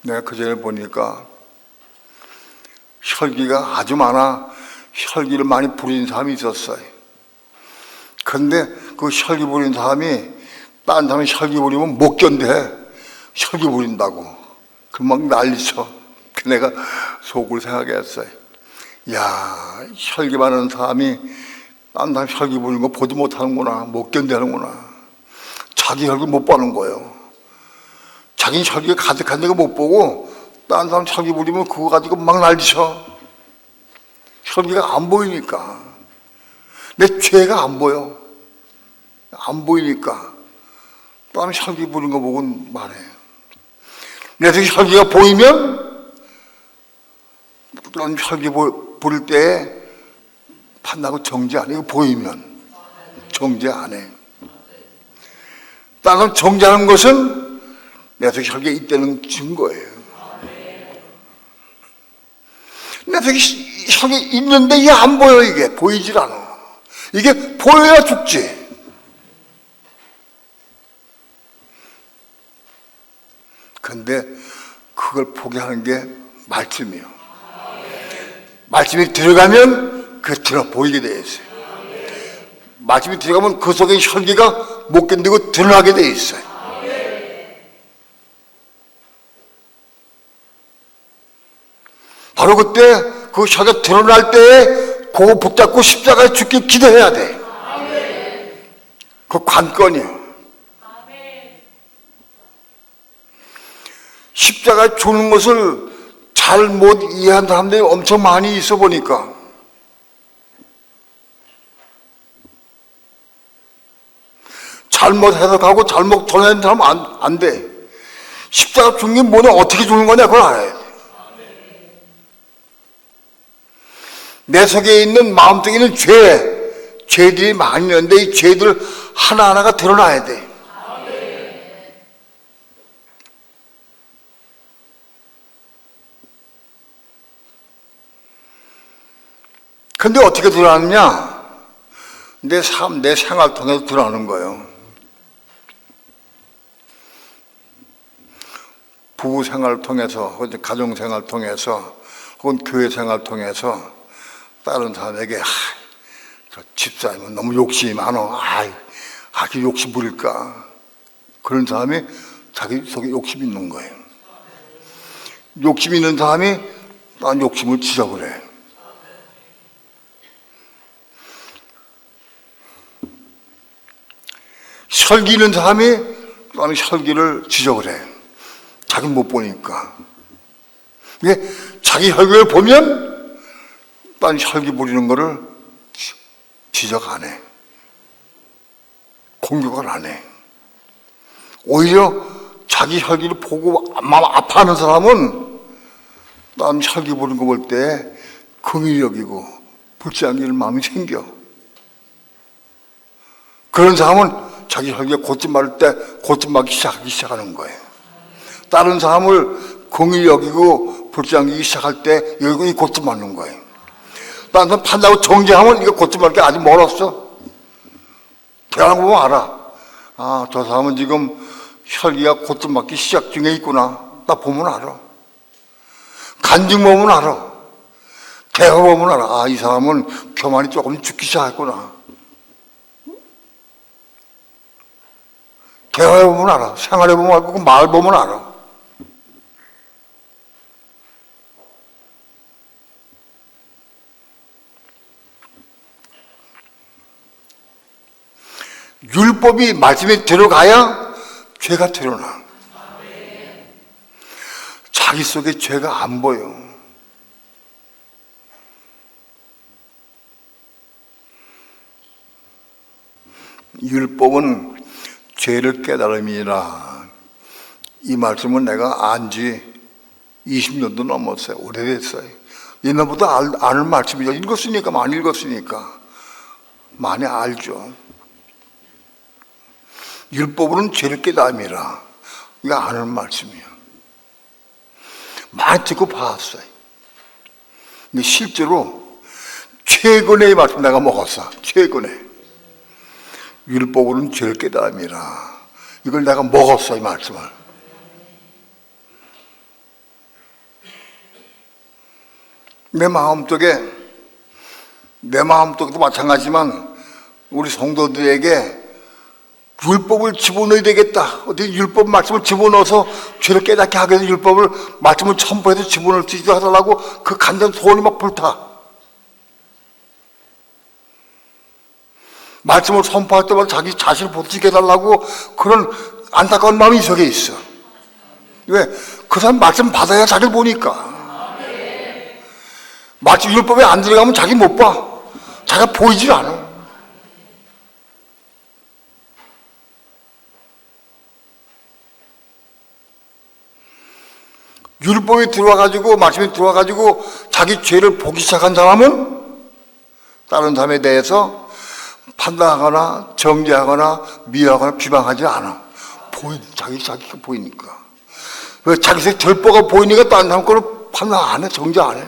내가 그전에 보니까 혈기가 아주 많아. 혈기를 많이 부린 사람이 있었어요. 근데 그 혈기 부린 사람이 딴 사람이 혈기 부리면 못 견뎌. 혈기 부린다고. 그막 난리쳐. 내가 속을 생각했어요. 야, 혈기 많은 사람이 딴 사람 혈기 부리는 거 보지 못하는구나. 못 견디는구나. 자기 혈기 못 보는 거예요. 자기 혈기가 가득한 데가 못 보고 딴 사람 혈기 부리면 그거 가지고 막 난리쳐. 혈기가 안 보이니까. 내 죄가 안 보여. 안 보이니까 딴 혈기 부린 거 보고 말해. 내 혈기가 보이면 딴 혈기 부릴 때 판다고 정죄 안 해. 이거 보이면 정죄 안 해. 다른 정죄하는 것은 내 속에 혈기가 있다는 증거예요. 내 속에 혈기 있는데 이게 안 보여. 이게 보이질 않아. 이게 보여야 죽지. 근데 그걸 포기하는 게 말씀이에요. 말씀이 들어가면 그 들어 보이게 돼 있어요. 말씀이 들어가면 그 속에 혈기가 못 견디고 드러나게 돼 있어요. 바로 그때 그 혈기가 드러날 때에 그거 붙잡고 십자가에 죽기 기도해야 돼. 그 관건이에요. 십자가에 죽는 것을 잘 못 이해한 사람들이 엄청 많이 있어 보니까 잘못 해석하고 잘못 전하는 사람은 안 돼. 십자가 죽는 게 뭐냐, 어떻게 죽는 거냐, 그걸 알아야 돼. 내 속에 있는 마음속에 있는 죄들이 많이 있는데 이 죄들 하나하나가 드러나야 돼. 근데 어떻게 드러나느냐? 내 삶, 내 생활 통해서 드러나는 거예요. 부부 생활을 통해서, 혹은 가정 생활을 통해서, 혹은 교회 생활을 통해서 다른 사람에게 저 집사님은 너무 욕심이 많아. 아주 욕심 부릴까? 그런 사람이 자기 속에 욕심이 있는 거예요. 욕심 있는 사람이 난 욕심을 지적을 해. 혈기 있는 사람이 나는 혈기를 지적을 해. 자기 못 보니까. 이게 자기 혈기를 보면 난 혈기 부리는 거를 지적 안 해. 공격을 안 해. 오히려 자기 혈기를 보고 마음 아파하는 사람은 난 혈기 부리는 거 볼 때 긍휼히 여기고 불쌍히 마음이 생겨. 그런 사람은 자기 혈기가 고침 맞을 때 고침 맞기 시작하는 거예요. 다른 사람을 긍휼히 여기고 불쌍히 시작할 때 여기 고침 맞는 거예요. 다른 사람 판다고 정죄하면 이거 고침 맞을 게 아직 멀었어. 대화를 보면 알아. 아, 저 사람은 지금 혈기가 고침 맞기 시작 중에 있구나. 나 보면 알아. 간증 보면 알아. 대화 보면 알아. 아, 이 사람은 교만이 조금 죽기 시작했구나. 대화해 보면 알아. 생활해 보면 알고, 말 보면 알아. 율법이 말씀에 들어가야 죄가 드러나. 자기 속에 죄가 안 보여. 율법은 죄를 깨달음이라. 이 말씀은 내가 안 지 20년도 넘었어요. 오래됐어요. 옛날보다 아는 말씀이죠. 읽었으니까, 많이 읽었으니까. 많이 알죠. 율법으로는 죄를 깨닫음이라. 이거 아는 말씀이야. 많이 듣고 봤어요. 근데 실제로 최근에 이 말씀 내가 먹었어. 최근에. 율법으로는 죄를 깨닫음이라. 이걸 내가 먹었어, 이 말씀을. 내 마음속에도 마찬가지지만 우리 성도들에게 율법을 집어넣어야 되겠다. 어떻게 율법 말씀을 집어넣어서 죄를 깨닫게 하기 위해서 율법을 말씀을 첨부해서 집어넣을 수 있도록 해달라고 그 간절한 소원이 막 불타. 말씀을 선포할 때마다 자기 자신을 보시게 해달라고 그런 안타까운 마음이 이 속에 있어. 왜? 그 사람 말씀 받아야 자기를 보니까. 마치 율법에 안 들어가면 자기 못 봐. 자기가 보이질 않아. 율법에 들어와가지고, 말씀에 들어와가지고 자기 죄를 보기 시작한 사람은 다른 사람에 대해서 판단하거나 정죄하거나 미워하거나 비방하지 않아. 자기가 보이니까. 왜? 자기 색 절보가 보이니까 다른 사람 거를 판단 안 해, 정죄 안 해.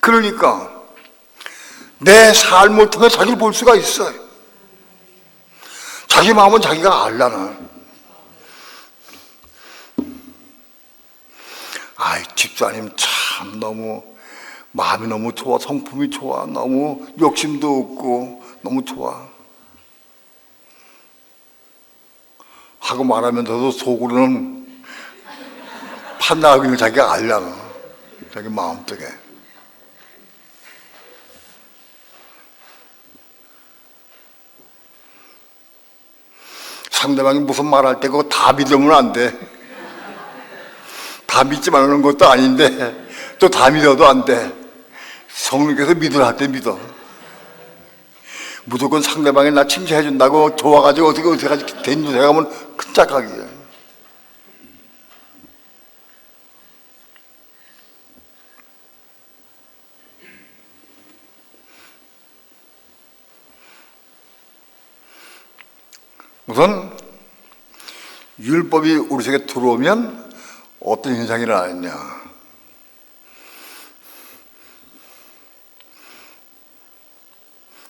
그러니까 내 삶을 통해 자기를 볼 수가 있어요. 자기 마음은 자기가 알라는. 아이, 집사님 참 너무 마음이 너무 좋아, 성품이 좋아, 너무 욕심도 없고 너무 좋아 하고 말하면서도 속으로는 판단하기는 자기가 알라는. 자기 마음속에. 상대방이 무슨 말할 때 그거 다 믿으면 안 돼. 다 믿지 말라는 것도 아닌데 또 다 믿어도 안 돼. 성령께서 믿으라 할 때 믿어. 무조건 상대방이 나 칭찬해 준다고 좋아가지고 어떻게 된 줄 생각하면 큰 착각이야. 우선 율법이 우리 속에 들어오면 어떤 현상이 일어나느냐.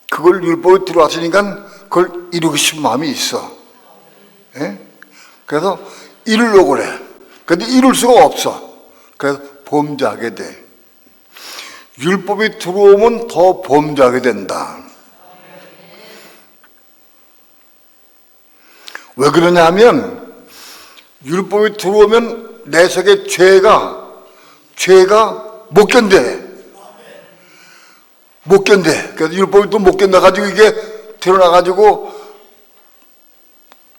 그걸 율법이 들어왔으니까 그걸 이루고 싶은 마음이 있어. 예? 그래서 이루려고 그래. 그런데 이룰 수가 없어. 그래서 범죄하게 돼. 율법이 들어오면 더 범죄하게 된다. 왜 그러냐 하면 율법이 들어오면 내 속에 죄가 못 견뎌. 못 견뎌. 그래서 율법이 또 못 견뎌가지고 이게 드러나가지고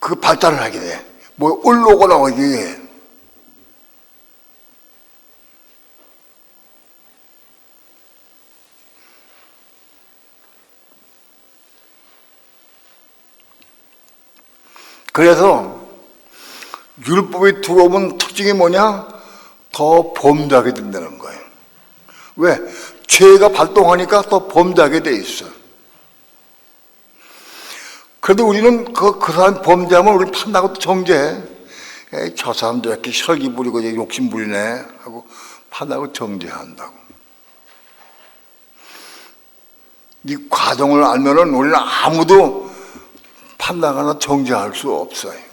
그 발달을 하게 돼. 뭐 올라오거나 이게. 그래서 율법이 들어오면 특징이 뭐냐? 더 범죄하게 된다는 거예요. 왜? 죄가 발동하니까 더 범죄하게 돼 있어. 그래도 우리는 그 사람 범죄하면 우리 판단하고 정죄해. 에이, 저 사람도 이렇게 혈기 부리고 욕심 부리네 하고 판단하고 정죄한다고. 이 과정을 알면은 우리는 아무도 판단하거나 정죄할 수 없어요.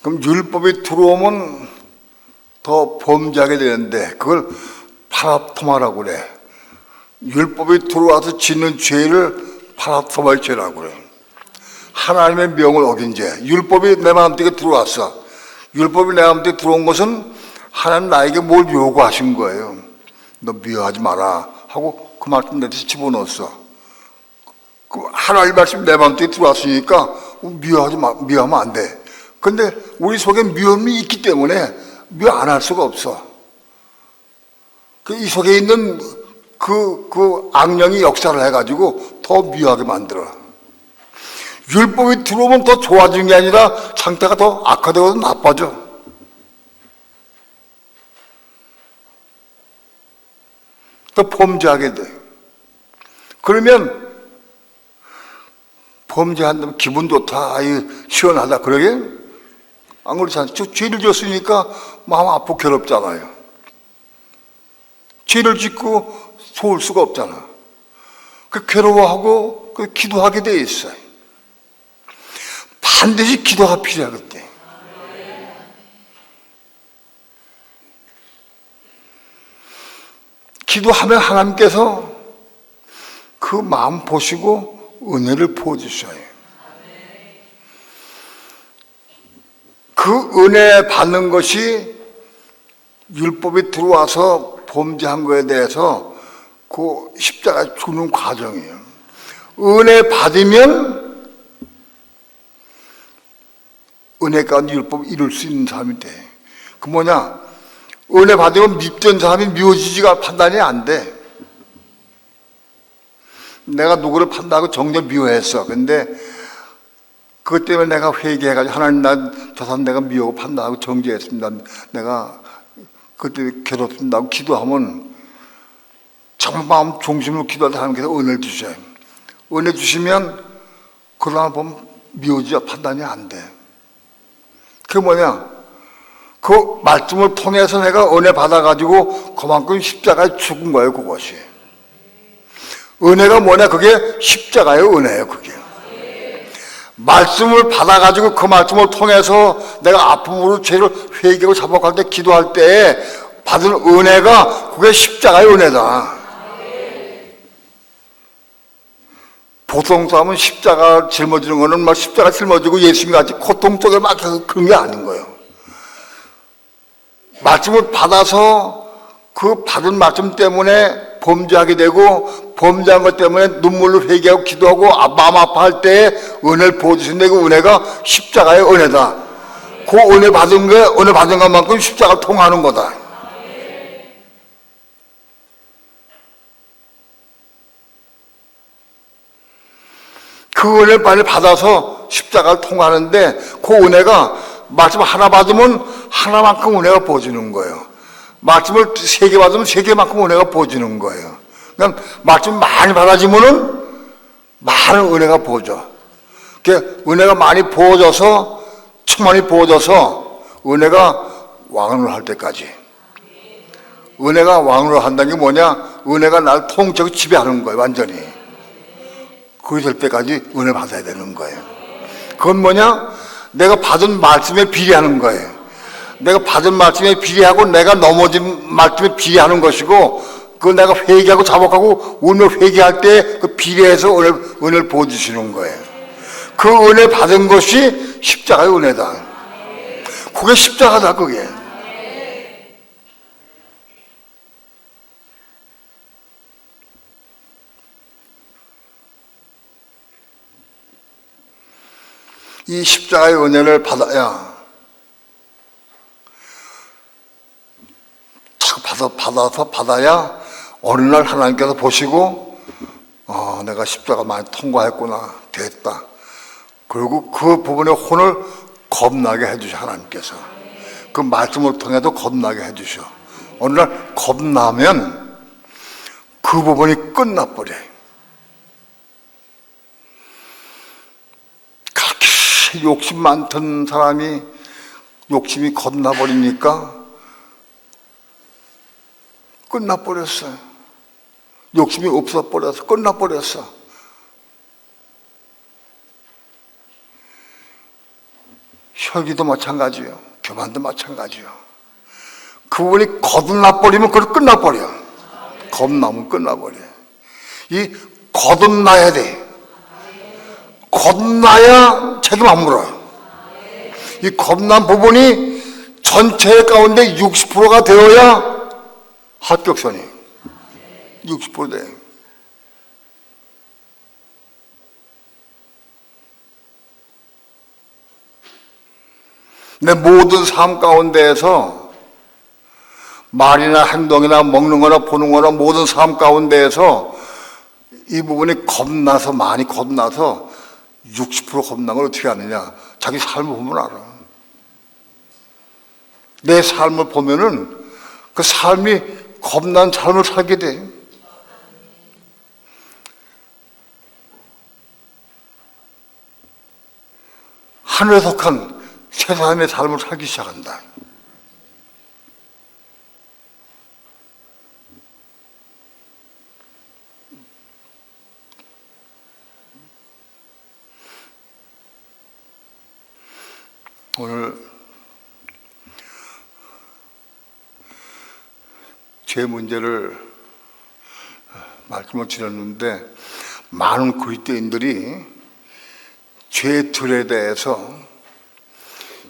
그럼 율법이 들어오면 더 범죄하게 되는데 그걸 파라토마라고 그래. 율법이 들어와서 짓는 죄를 파라토마의 죄라고 그래. 하나님의 명을 어긴 죄. 율법이 내 마음속에 들어왔어. 율법이 내 마음속에 들어온 것은 하나님 나에게 뭘 요구하신 거예요. 너 미워하지 마라 하고 그 말씀 내 뜻에 집어넣었어. 그 하나님 말씀 내 마음속에 들어왔으니까 미워하면 안 돼. 근데 우리 속에 미움이 있기 때문에 미워 안 할 수가 없어. 이 속에 있는 그 악령이 역사를 해가지고 더 미워하게 만들어. 율법이 들어오면 더 좋아지는 게 아니라 상태가 더 악화되고 나빠져. 더 범죄하게 돼. 그러면 범죄한다면 기분 좋다, 아유 시원하다 그러게? 안 그렇잖아요. 죄를 지었으니까 마음 아프고 괴롭잖아요. 죄를 짓고 좋을 수가 없잖아. 그 괴로워하고 그 기도하게 돼 있어요. 반드시 기도가 필요하거든. 기도하면 하나님께서 그 마음 보시고 은혜를 부어주셔요. 그 은혜 받는 것이 율법이 들어와서 범죄한 거에 대해서 그 십자가 주는 과정이에요. 은혜 받으면 은혜 가운데 율법을 이룰 수 있는 사람이 돼. 그 뭐냐? 은혜 받으면 믿던 사람이 미워지지가 판단이 안 돼. 내가 누구를 판단하고 정녕 미워했어. 근데 그것 때문에 내가 회개해가지고 하나님 저 사람 내가 미워하고 판단하고 정죄했습니다. 내가 그때 괴롭습니다 하고 기도하면 정말 마음 중심으로 기도할 하나님께서 은혜를 주셔요. 은혜 주시면 그 사람 보면 미워지자 판단이 안 돼. 그게 뭐냐? 그 말씀을 통해서 내가 은혜 받아가지고 그만큼 십자가에 죽은 거예요, 그것이. 은혜가 뭐냐? 그게 십자가의 은혜예요, 그게. 말씀을 받아가지고 그 말씀을 통해서 내가 아픔으로 죄를 회개하고 자복할 때 기도할 때 받은 은혜가 그게 십자가의 은혜다. 보통 사람은 십자가 짊어지는 거는 막 십자가 짊어지고 예수님 같이 고통 속에 막 그런 게 아닌 거예요. 말씀을 받아서 그 받은 말씀 때문에 범죄하게 되고 범죄한 것 때문에 눈물로 회개하고 기도하고 마음 아파할 때 은혜를 부어주신데 그 은혜가 십자가의 은혜다. 그 은혜 받은 게 은혜 받은 것만큼 십자가를 통하는 거다. 그 은혜를 빨리 받아서 십자가를 통하는데 그 은혜가 말씀 하나 받으면 하나만큼 은혜가 부어지는 거예요. 말씀을 3개 받으면 3개만큼 은혜가 부어지는 거예요. 그러니까 말씀 많이 받아지면은 많은 은혜가 부어져. 은혜가 많이 부어져서 충만히 부어져서 은혜가 왕을 할 때까지. 은혜가 왕을 한다는 게 뭐냐? 은혜가 날 통째로 지배하는 거예요, 완전히. 그게 될 때까지 은혜 받아야 되는 거예요. 그건 뭐냐? 내가 받은 말씀에 비례하는 거예요. 내가 받은 말씀에 비례하고 내가 넘어진 말씀에 비례하는 것이고 그걸 내가 회개하고 자복하고 오늘 회개할 때 그 비례해서 은혜를 부어주시는 거예요. 그 은혜 받은 것이 십자가의 은혜다. 그게 십자가다, 그게. 이 십자가의 은혜를 받아야 받아야 어느 날 하나님께서 보시고 내가 십자가 많이 통과했구나, 됐다. 그리고 그 부분의 혼을 겁나게 해주셔, 하나님께서. 그 말씀을 통해도 겁나게 해주셔. 어느 날 겁나면 그 부분이 끝나버려. 그렇게 욕심 많던 사람이 욕심이 겁나버리니까 끝나버렸어요. 욕심이 없어버려서 끝나버렸어. 혈기도 마찬가지요. 교만도 마찬가지요. 그분이 거듭나버리면 그걸 끝나버려. 겁나면 끝나버려. 이 거듭나야 돼. 거듭나야 책임 안 물어. 이 거듭난 부분이 전체 가운데 60%가 되어야 합격선이 60% 돼. 내 모든 삶 가운데에서 말이나 행동이나 먹는 거나 보는 거나 모든 삶 가운데에서 이 부분이 겁나서, 많이 겁나서 60% 겁난 걸 어떻게 아느냐? 자기 삶을 보면 알아. 내 삶을 보면은 그 삶이 겁난 삶을 살게 돼. 하늘에 속한 새 사람의 삶을 살기 시작한다. 오늘 죄 문제를 말씀을 드렸는데 많은 그리스도인들이 죄의 틀에 대해서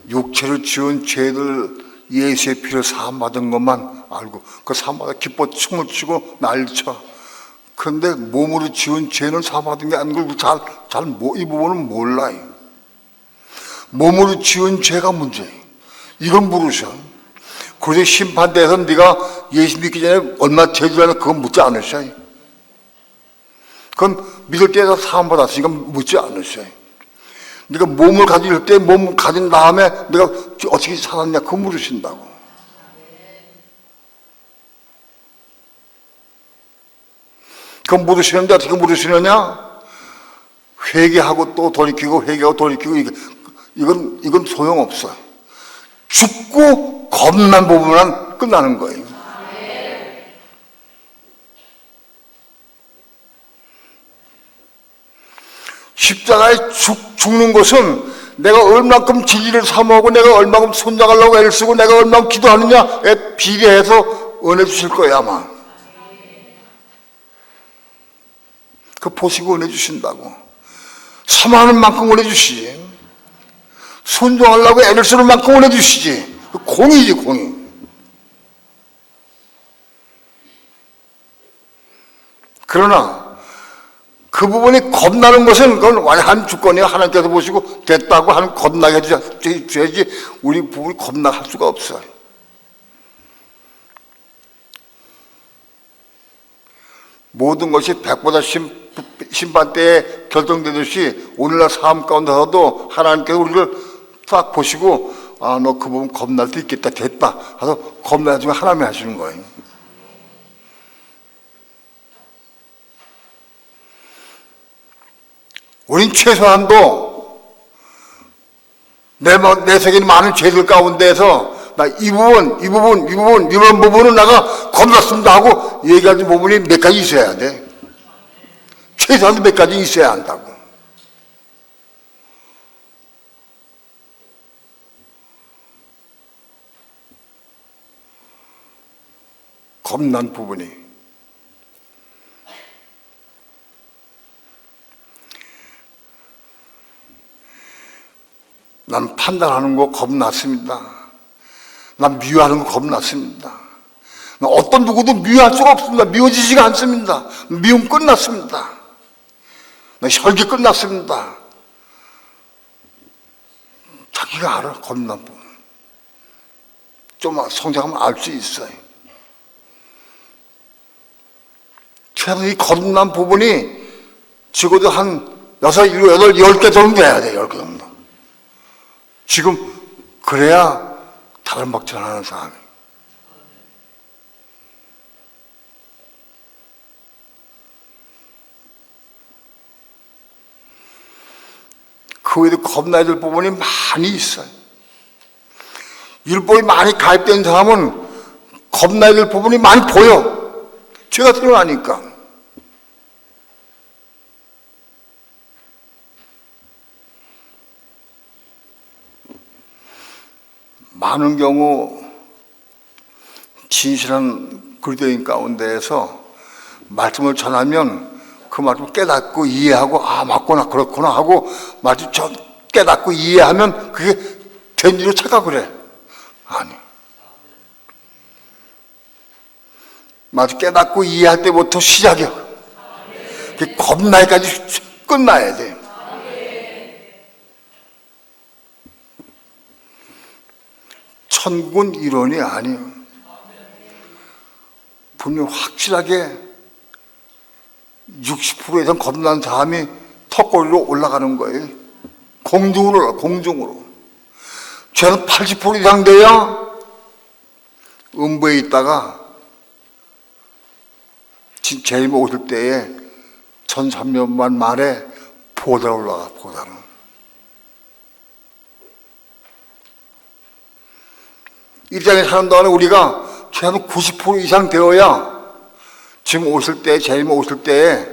육체를 지은 죄들 예수의 피를 사함받은 것만 알고 그 사함받아 기뻐 춤을 추고 난리쳐. 그런데 몸으로 지은 죄는 사함받은 게 아닌 걸 이 부분은 몰라요. 몸으로 지은 죄가 문제예요. 이건 모르셔. 그래서 심판대에서 네가 예수 믿기 전에 얼마 죄지라면 그건 묻지 않으셔요. 그건 믿을 때에서 사함받았으니까 묻지 않으셔요. 네가 몸을 가질 때 몸을 가진 다음에 네가 어떻게 살았냐 그거 물으신다고. 그건 물으시는데 어떻게 물으시느냐? 회개하고 또 돌이키고 회개하고 돌이키고 이건 소용없어. 죽고 겁난 부분만 끝나는 거예요. 십자가에 죽는 것은 내가 얼만큼 진리를 사모하고 내가 얼만큼 손잡으려고 애를 쓰고 내가 얼만큼 기도하느냐에 비례해서 은혜 주실 거예요 아마. 그 보시고 은혜 주신다고. 사모하는 만큼 은혜 주시지. 순종하려고 애를 쓰는 만큼 은혜 주시지. 공이지 공이. 그러나 그 부분이 겁나는 것은 그건 완전 주권이야. 하나님께서 보시고 됐다고 하는 겁나게 해줘야지 우리 부분이 겁나할 수가 없어요. 모든 것이 백보다 심판 때에 결정되듯이 오늘날 삶 가운데서도 하나님께서 우리를 딱 보시고 아, 너 그 부분 겁날 수 있겠다 됐다 해서 겁나지만 하나님이 하시는 거예요. 우린 최소한도 내 세계의 많은 죄들 가운데에서 나 이 부분은 내가 겁났습니다 하고 얘기하는 부분이 몇 가지 있어야 돼. 최소한도 몇 가지 있어야 한다고. 겁난 부분이. 난 판단하는 거 겁났습니다. 난 미워하는 거 겁났습니다. 어떤 누구도 미워할 수가 없습니다. 미워지지가 않습니다. 미움 끝났습니다. 혈기 끝났습니다. 자기가 알아, 겁난 부분. 좀 성장하면 알 수 있어요. 최소 이 겁난 부분이 적어도 한 6, 7, 8, 10개 정도 돼야 돼, 10개 정도. 지금 그래야 다른 박질 하는 사람이. 그 외에도 겁나야 될 부분이 많이 있어요. 율법이 많이 가입된 사람은 겁나야 될 부분이 많이 보여. 죄가 드러나니까. 많은 경우 진실한 그리스도인 가운데에서 말씀을 전하면 그 말씀을 깨닫고 이해하고 아 맞구나 그렇구나 하고 말씀 깨닫고 이해하면 그게 된 줄로 착각을 해. 아니. 말씀 깨닫고 이해할 때부터 시작이야. 그게 겁나기까지 끝나야 돼. 천국은 이론이 아니에요. 분명 확실하게 60% 이상 거듭난 사람이 턱걸이로 올라가는 거예요. 공중으로 올라, 공중으로. 죄는 80% 이상 돼야 음부에 있다가 재림 오실 때에 1300만 만에 보다로 올라가, 보다로. 이 땅에 사는 동안에 우리가 최소한 90% 이상 되어야 지금 오실 때, 재림 오실 때에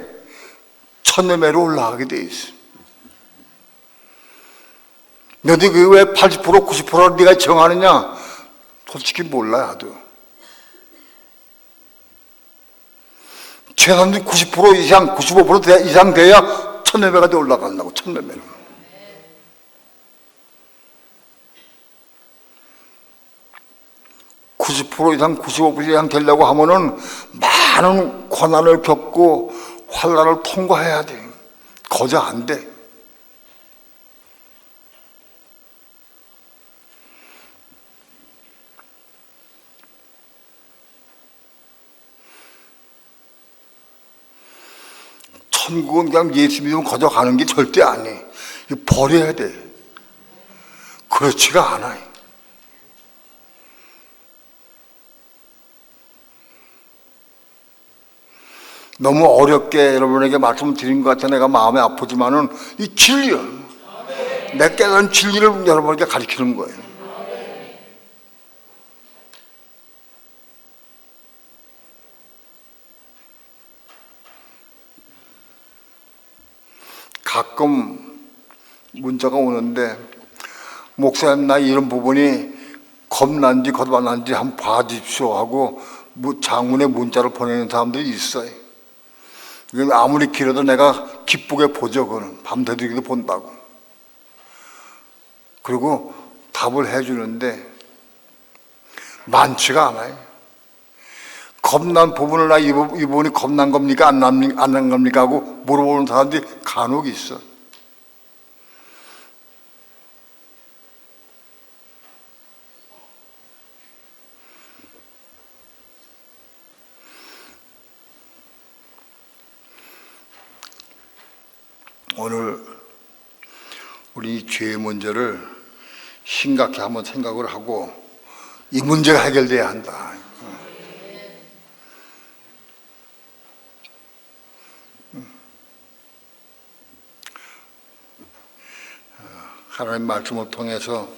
천년매로 올라가게 돼 있어. 너희 왜 80%, 90%를 네가 정하느냐? 솔직히 몰라, 나도. 최소한 90% 이상, 95% 이상 돼야 천년매가 올라간다고, 천년매로. (90% 이상, 95% 이상 되려고 하면은 많은 고난을 겪고 환난을 통과해야 돼. 거저 안 돼. 천국은 그냥 예수 믿으면 거저 가는 게 절대 아니에요. 이거 버려야 돼. 그렇지가 않아요. 너무 어렵게 여러분에게 말씀을 드린 것 같아 내가 마음이 아프지만은 이 진리요. 내 깨달은 진리를 여러분에게 가르치는 거예요. 가끔 문자가 오는데 목사님 나 이런 부분이 겁난지 거듭난지 한번 봐주십시오 하고 장문의 문자를 보내는 사람들이 있어요. 아무리 길어도 내가 기쁘게 보죠. 그거는 밤새도록도 본다고. 그리고 답을 해주는데 많지가 않아요. 겁난 부분을 나 이 부분이 겁난 겁니까? 안 난 겁니까? 하고 물어보는 사람들이 간혹 있어. 오늘 우리 죄의 문제를 심각히 한번 생각을 하고 이 문제가 해결돼야 한다. 하나님 말씀을 통해서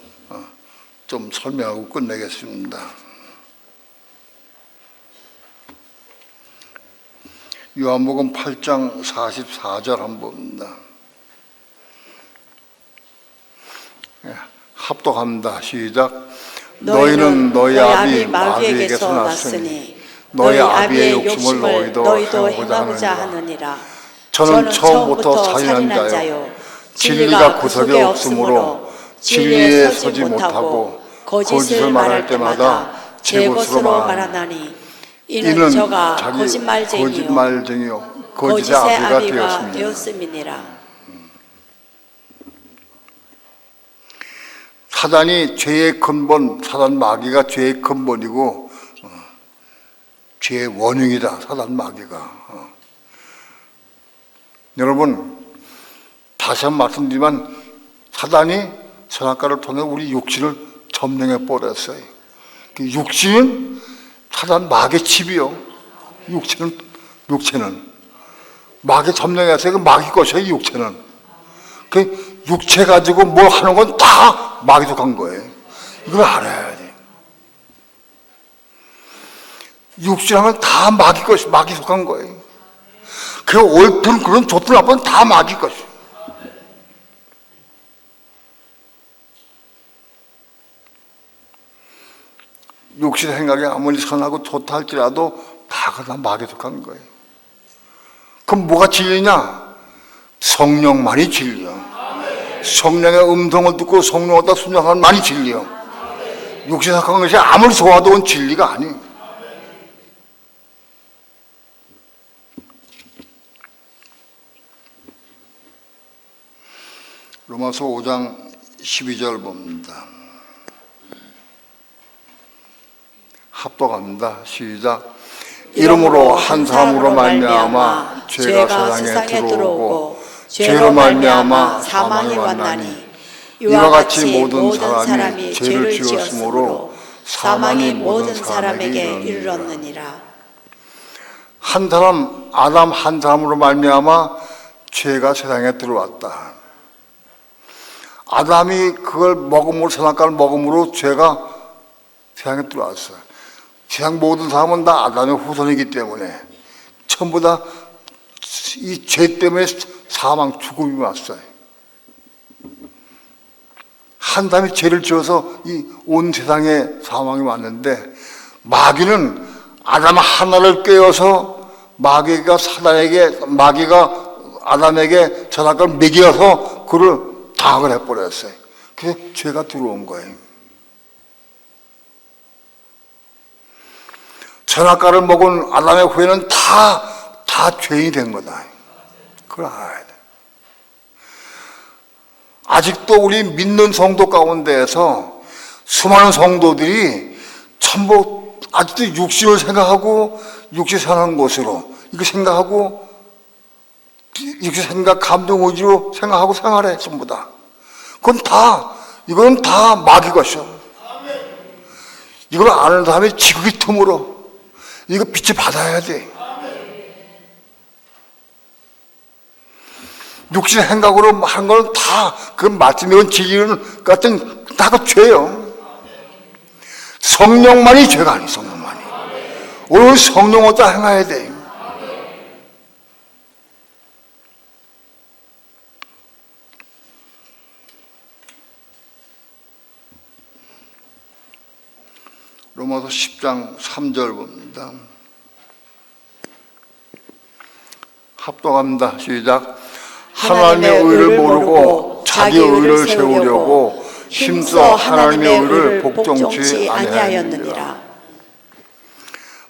좀 설명하고 끝내겠습니다. 요한복음 8장 44절 한번 봅니다. 합독합니다. 시작. 너희는 너희 아비 마귀에게서 났으니 너희 아비의 욕심을 너희도 행하고자 하느니라. 저는 처음부터 살인한 자요 진리가 구석에 없으므로 진리에 서지 못하고 거짓을 말할 때마다 제 것으로 말하나니 이는 저가 거짓말쟁이요 거짓의 아비가 되었음이니라. 사단이 죄의 근본, 사단 마귀가 죄의 근본이고 죄의 원흉이다. 사단 마귀가. 여러분 다시 한번 말씀드리지만 사단이 선악과를 통해 우리 육신을 점령해 버렸어요. 육신은 사단 마귀의 집이요. 육체는 마귀 점령해서 그 마귀 것이에요. 육체는 그 육체 가지고 뭘 하는 건 다 마귀 속한 거예요. 이걸 알아야 돼. 육신하면 다 마귀 것이 마귀 속한 거예요. 그 옳든 그런 좋든 나쁜 다 마귀 것이. 육신 생각이 아무리 선하고 좋다 할지라도 다 마귀에 속한 거예요. 그럼 뭐가 진리냐? 성령만이 진리야. 성령의 음성을 듣고 성령을 순종하는 만이 진리야. 육신 속한 것이 아무리 좋아도 온 진리가 아니에요. 로마서 5장 12절 봅니다. 합독합니다. 시작. 이름으로 한 사람으로 말미암아 죄가 세상에 들어오고 죄로 말미암아 사망이 왔나니 이와 같이 모든 사람이 죄를 지었으므로 사망이 모든 사람에게 이르렀느니라. 한 사람 아담 한 사람으로 말미암아 죄가 세상에 들어왔다. 아담이 그걸 먹음으로 선악과를 먹음으로 죄가 세상에 들어왔어요. 세상 모든 사람은 다 아담의 후손이기 때문에 전부 다 이 죄 때문에 사망, 죽음이 왔어요. 한 사람이 죄를 지어서 이 온 세상에 사망이 왔는데 마귀는 아담 하나를 꿰어서 마귀가 아담에게 선악과를 먹여서 그를 당을 해버렸어요. 그래서 죄가 들어온 거예요. 선악과를 먹은 아담의 후예는 다 죄인이 된 거다. 그걸 알아야 돼. 아직도 우리 믿는 성도 가운데에서 수많은 성도들이 전부 아직도 육신을 생각하고 육신 사는 것으로 이거 생각하고 육신 생각, 감정, 의지로 생각하고 생활해 전부 다. 이건 다 마귀 것이야. 이걸 아는 사람이 지극히 드물어. 이거 빛을 받아야 돼. 육신 생각으로 한 건 다 그 말씀이건 진리는 같은 다 그 죄요. 성령만이 죄가 아니, 성령만이. 오늘 성령을 따라 행해야 돼. 로마서 10장 3절 봅니다. 합독합니다. 시작. 하나님의 의를 모르고 자기 의를 세우려고 힘써 하나님의 의를 복종치 아니하였느니라.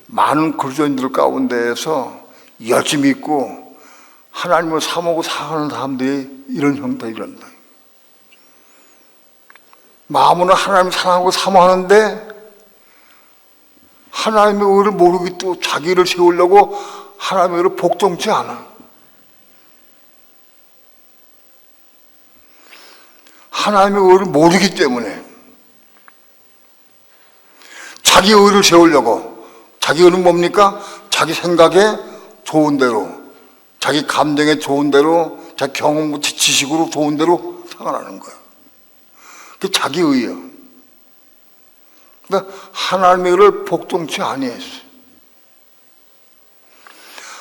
많은 그리스도인들 가운데에서 열심히 있고 하나님을 사모하고 사랑하는 사람들이 이런 형태에 이런다. 마음으로 하나님을 사랑하고 사모하는데 하나님의 의를 모르기 또 자기를 세우려고 하나님의 의를 복종치 않아. 하나님의 의를 모르기 때문에 자기 의를 세우려고, 자기 의는 뭡니까? 자기 생각에 좋은 대로, 자기 감정에 좋은 대로, 자기 경험, 지식으로 좋은 대로 생활하는 거예요. 그게 자기 의예요. 그러니까 하나님의 의를 복종치 아니했어요.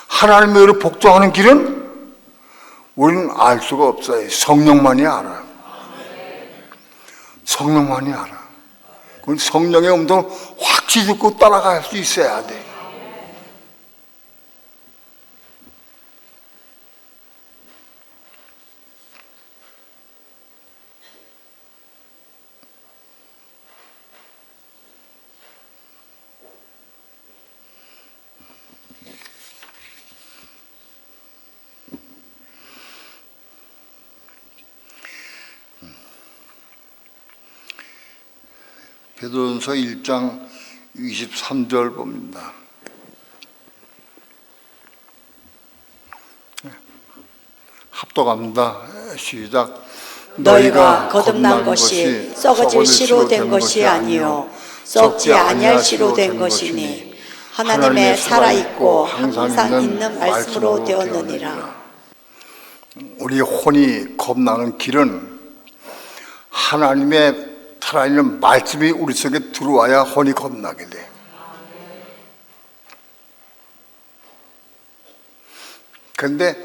하나님의 의를 복종하는 길은 우리는 알 수가 없어요. 성령만이 알아요. 성령만이 알아. 성령의 음성을 확실히 듣고 따라갈 수 있어야 돼. 베드로전서 1장 23절 봅니다. 합독합니다. 시작. 너희가 거듭난 것이 썩어질 씨로 된 것이 아니요 썩지 아니할 씨로 된 것이니 하나님의 살아있고 항상 있는 말씀으로 되었느니라. 우리 혼이 겁나는 길은 하나님의 살아있는 말씀이 우리 속에 들어와야 혼이 겁나게 돼. 그런데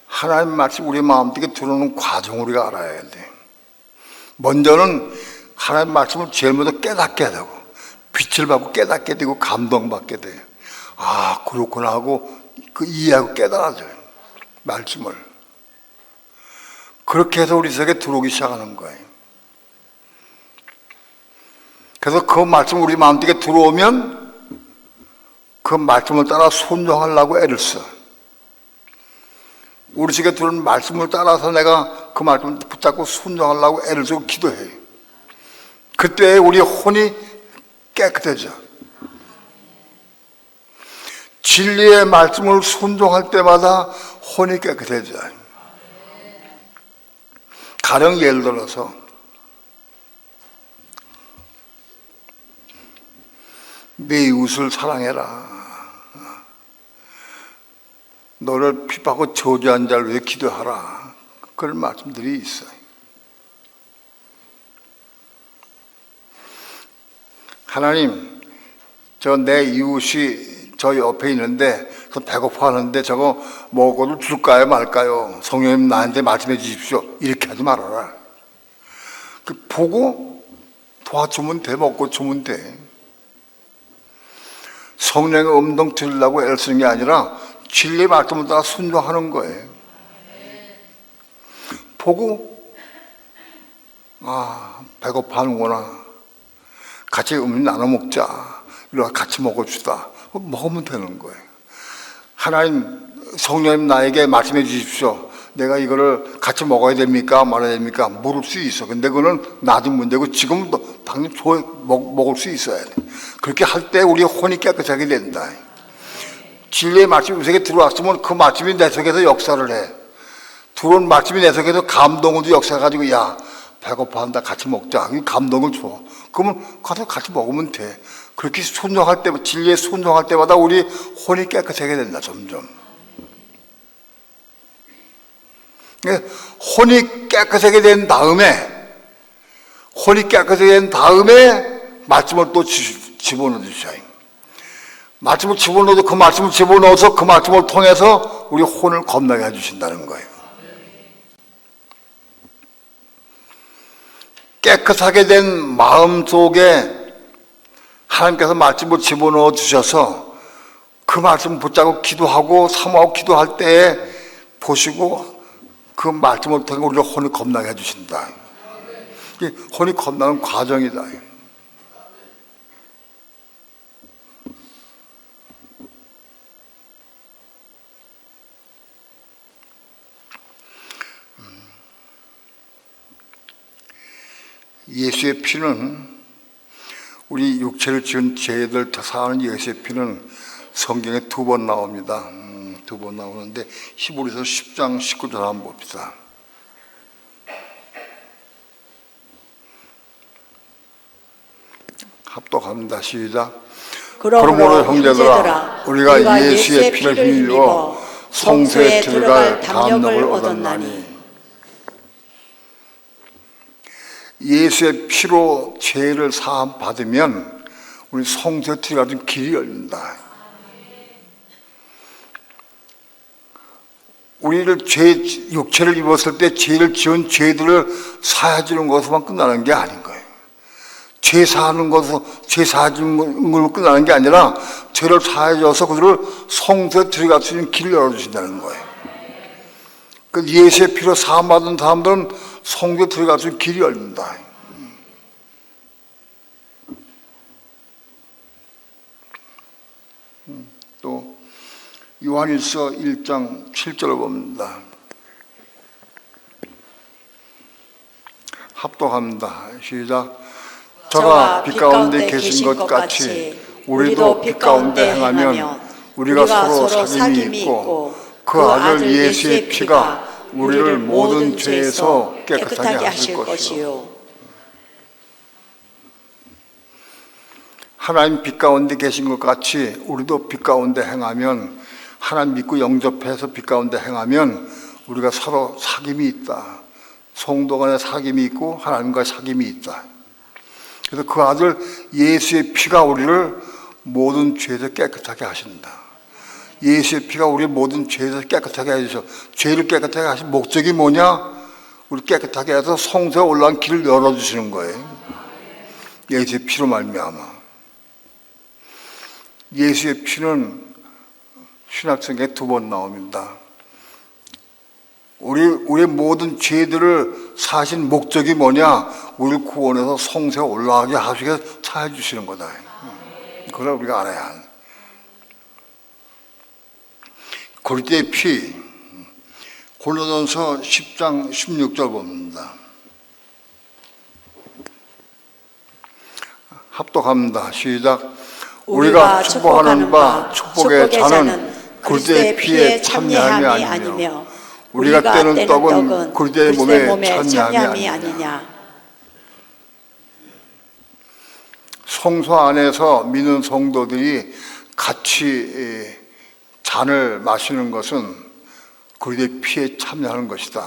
하나님 말씀 우리 마음속에 들어오는 과정을 우리가 알아야 돼. 먼저는 하나님 말씀을 제일 먼저 깨닫게 되고 빛을 받고 깨닫게 되고 감동받게 돼. 아 그렇구나 하고 그 이해하고 깨달아져요. 말씀을. 그렇게 해서 우리 속에 들어오기 시작하는 거예요. 그래서 그 말씀 우리 마음속에 들어오면 그 말씀을 따라 순종하려고 애를 써. 우리 속에 들어오는 말씀을 따라서 내가 그 말씀을 붙잡고 순종하려고 애를 쓰고 기도해요. 그때 우리 혼이 깨끗해져. 진리의 말씀을 순종할 때마다 혼이 깨끗해져요. 가령 예를 들어서 내 이웃을 사랑해라. 너를 핍박하고 저주한 자를 위해 기도하라. 그런 말씀들이 있어요. 하나님, 저 내 이웃이 저 옆에 있는데 저 배고파하는데 저거 먹어도 줄까요 말까요? 성령님 나한테 말씀해 주십시오. 이렇게 하지 말아라. 그 보고 도와주면 돼. 먹고 주면 돼. 성령의 음성 들으려고 애를 쓰는 게 아니라 진리의 말씀을 따라 순종하는 거예요. 보고 배고파하는구나. 같이 음식 나눠 먹자. 이리 같이 먹읍시다. 먹으면 되는 거예요. 하나님, 성령님 나에게 말씀해 주십시오. 내가 이거를 같이 먹어야 됩니까? 말아야 됩니까? 물을 수 있어. 근데 그거는 나중 문제고 지금도 당연히 먹을 수 있어야 돼. 그렇게 할 때 우리 혼이 깨끗하게 된다. 진리의 말씀이 우리 속에 들어왔으면 그 말씀이 내 속에서 역사를 해. 들어온 말씀이 내 속에서 감동을 역사해가지고 야, 배고파한다. 같이 먹자. 감동을 줘. 그러면 가서 같이 먹으면 돼. 그렇게 순종할 때, 진리에 순종할 때마다 우리 혼이 깨끗하게 된다. 점점. 혼이 깨끗하게 된 다음에 말씀을 또 집어넣어 주셔요. 말씀을 집어넣어도 그 말씀을 집어넣어서 그 말씀을 통해서 우리 혼을 겁나게 해주신다는 거예요. 깨끗하게 된 마음 속에 하나님께서 말씀을 집어넣어 주셔서 그 말씀 붙잡고 기도하고 사모하고 기도할 때에 보시고 그 말씀을 통해 우리가 혼을 겁나게 해주신다. 혼이 겁나는 과정이다. 예수의 피는 우리 육체를 지은 죄들 다 사하는 예수의 피는 성경에 2번 나옵니다. 2번 나오는데 히브리서 10장 19절 한번 봅시다. 합독합니다. 시작. 그러므로 형제들아 우리가 예수의 피를 힘입어 성소에 들어갈 담력을 얻었나니. 예수의 피로 죄를 사함 받으면 우리 성소에 들어가는 길이 열린다. 우리를 육체를 입었을 때 죄를 지은 죄들을 사해주는 것으로만 끝나는 게 아닌 거예요. 죄 사하는 것으로, 죄 사해주는 걸로 끝나는 게 아니라 죄를 사해줘서 그들을 성소에 들어갈 수 있는 길을 열어주신다는 거예요. 그 예수의 피로 사함받은 사람들은 성소에 들어갈 수 있는 길이 열린다. 또 요한일서 1장 7절을 봅니다. 합독합니다. 시작. 저가 빛 가운데 계신 것 같이 우리도 빛 가운데 행하면 우리가 서로 사귐이 있고 그 아들 예수의 피가 우리를 모든 죄에서 깨끗하게 하실 것이요. 하나님 빛 가운데 계신 것 같이 우리도 빛 가운데 행하면, 하나님 믿고 영접해서 빛 가운데 행하면 우리가 서로 사귐이 있다. 성도 간에 사귐이 있고 하나님과 사귐이 있다. 그래서 그 아들 예수의 피가 우리를 모든 죄에서 깨끗하게 하신다. 예수의 피가 우리 모든 죄에서 깨끗하게 해주셔. 죄를 깨끗하게 하신 목적이 뭐냐? 우리 깨끗하게 해서 성소에 올라간 길을 열어주시는 거예요. 예수의 피로 말미암아. 예수의 피는 신약성경에 2번 나옵니다. 우리의 모든 죄들을 사신 목적이 뭐냐? 우리를 구원해서 성소에 올라가게 하시게 사해 주시는 거다. 그걸 우리가 알아야 하는. 그리스도의 피, 고린도전서 10장 16절 봅니다. 합독합니다. 시작. 우리가 축복하는 바 축복의 잔은 그리스도의 피에 참여함이 아니며 우리가 떼는 떡은 그리스도의 몸에 참여함이 아니냐. 성소 안에서 믿는 성도들이 같이 잔을 마시는 것은 그리스도의 피에 참여하는 것이다.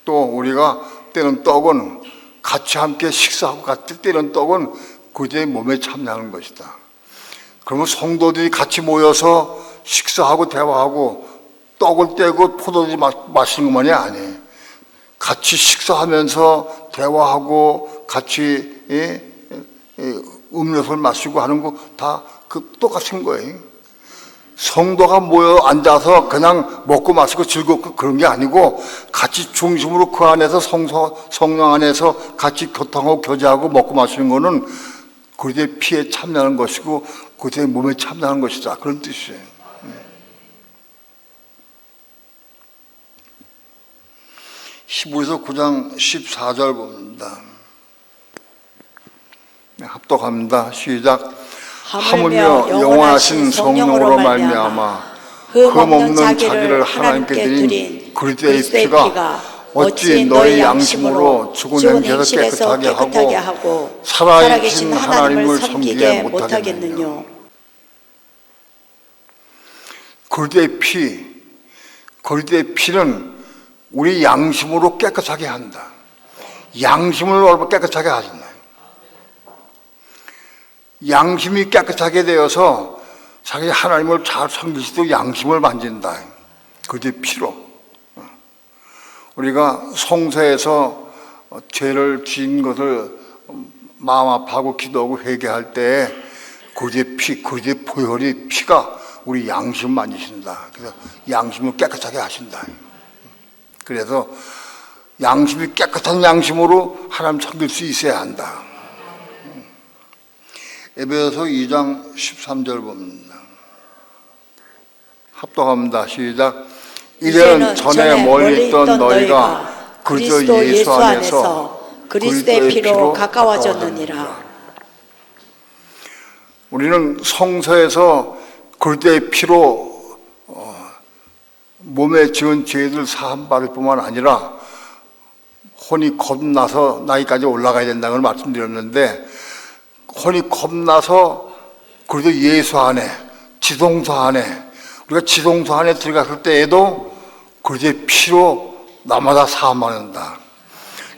또 우리가 떼는 떡은 같이 함께 식사하고 같이 떼는 떡은 그리스도의 몸에 참여하는 것이다. 그러면 성도들이 같이 모여서 식사하고 대화하고 떡을 떼고 포도주 마시는 것만이 아니에요. 같이 식사하면서 대화하고 같이 음료수를 마시고 하는 거 다 그 똑같은 거예요. 성도가 모여 앉아서 그냥 먹고 마시고 즐겁고 그런 게 아니고 같이 중심으로 그 안에서 성령 안에서 같이 교통하고 교제하고 먹고 마시는 거는 그리스도의 피에 참여하는 것이고 그리스도의 몸에 참여하는 것이다. 그런 뜻이에요. 히브리서 9장 14절 봅니다. 합독합니다. 시작. 하물며 영원하신 성령으로 말미암아 흠없는 자기를 하나님께 드린 그리스도의 피가 어찌 너희 양심으로 죽은 행실에서 깨끗하게 하고 살아계신 하나님을 섬기게 못하겠느냐. 그리스도의 피는 우리 양심으로 깨끗하게 한다. 양심을 깨끗하게 하신다. 양심이 깨끗하게 되어서 자기 하나님을 잘 섬길 수 있도록 양심을 만진다. 그게 피로. 우리가 성서에서 죄를 지은 것을 마음 아파하고 기도하고 회개할 때 그의 피, 그의 보혈이 피가 우리 양심 만지신다. 그래서 양심을 깨끗하게 하신다. 그래서 양심이 깨끗한 양심으로 하나님 섬길 수 있어야 한다. 에베소서 2장 13절 봅니다. 합독합니다. 시작. 이제는 전에 멀리 있던 너희가 그리스도 예수 안에서 그리스도의 피로 가까워졌느니라. 우리는 성서에서 그리스도의 피로 몸에 지은 죄들 사함 받을 뿐만 아니라 혼이 겁나서 나이까지 올라가야 된다는 걸 말씀드렸는데, 혼이 겁나서 그래도 예수 안에, 지성소 안에, 우리가 지성소 안에 들어갔을 때에도 그리스도의 피로 나마다 사함받는다.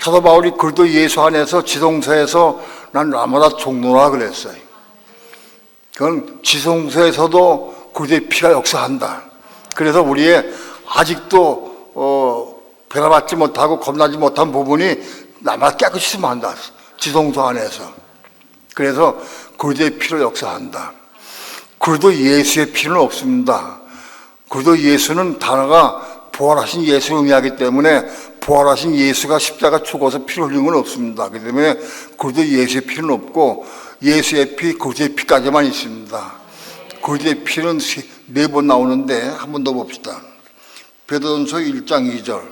사도 바울이 그리스도 예수 안에서 지성소에서 난 나마다 종로라 그랬어요. 그건 지성소에서도 그리스도의 피가 역사한다. 그래서 우리의 아직도 변화받지 못하고 겁나지 못한 부분이 나마다 깨끗이 한다. 지성소 안에서. 그래서 그리스도의 피로 역사한다. 그리스도 예수의 피는 없습니다. 그리스도 예수는 단어가 부활하신 예수를 의미하기 때문에 부활하신 예수가 십자가 죽어서 피를 흘린 건 없습니다. 그렇기 때문에 그리스도 예수의 피는 없고 예수의 피, 그리스도의 피까지만 있습니다. 그리스도의 피는 4번 나오는데 한 번 더 봅시다. 베드로전서 1장 2절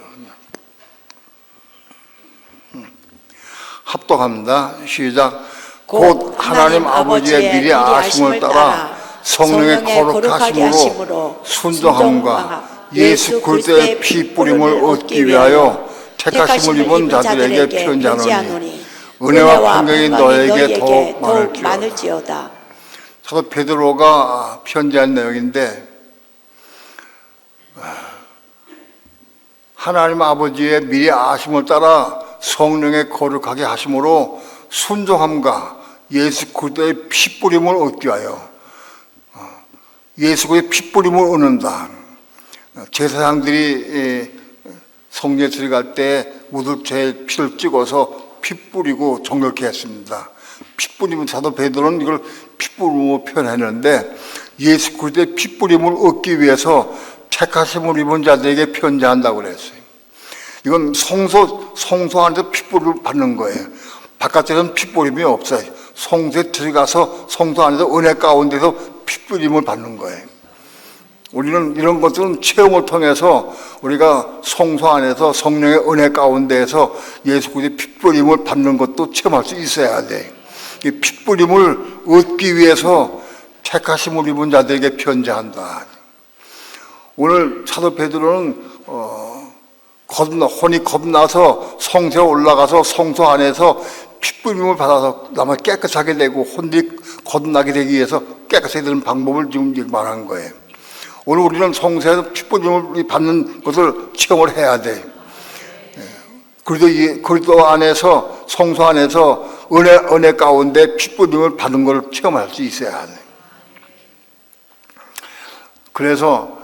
합독합니다. 시작. 곧 하나님 아버지의 미리 아심을 따라 성령의 거룩하게 하심으로 순종함과 예수 그리스도의 피 뿌림을 얻기 위하여 택하심을 입은 자들에게 편지하노니 은혜와 평강이 너에게 더욱 많을지어다. 사도 베드로가 편지한 내용인데, 하나님 아버지의 미리 아심을 따라 성령의 거룩하게 하심으로 순종함과 예수 그리스도의 피 뿌림을 얻기 위하여, 예수 그리스도의 피 뿌림을 얻는다. 제사장들이 성전에 들어갈 때 우두죄의 피를 찍어서 피 뿌리고 정결케 했습니다. 피 뿌리면 사도 베드로는 이걸 피 뿌림으로 표현했는데, 예수 그리스도의 피 뿌림을 얻기 위해서 택하심을 입은 자들에게 편지한다고 그랬어요. 이건 성소 안에서 피 뿌림을 받는 거예요. 바깥에서는 피 뿌림이 없어요. 성소에 들어가서 성소 안에서 은혜 가운데서 피 뿌림을 받는 거예요. 우리는 이런 것들은 체험을 통해서 우리가 성소 안에서 성령의 은혜 가운데에서 예수 그리스도의 피 뿌림을 받는 것도 체험할 수 있어야 돼. 이 핏부림을 얻기 위해서 택하심을 입은 자들에게 편지한다. 오늘 사도 베드로는 혼이 겁나서 성소에 올라가서 성소 안에서 핏부림을 받아서 남을 깨끗하게 되고 혼이 거듭나게 되기 위해서 깨끗하게 되는 방법을 지금 말한 거예요. 오늘 우리는 성소에서 핏부림을 받는 것을 체험을 해야 돼. 그리도 안에서 성소 안에서 은혜 가운데 핏부림을 받는 걸 체험할 수 있어야 돼. 그래서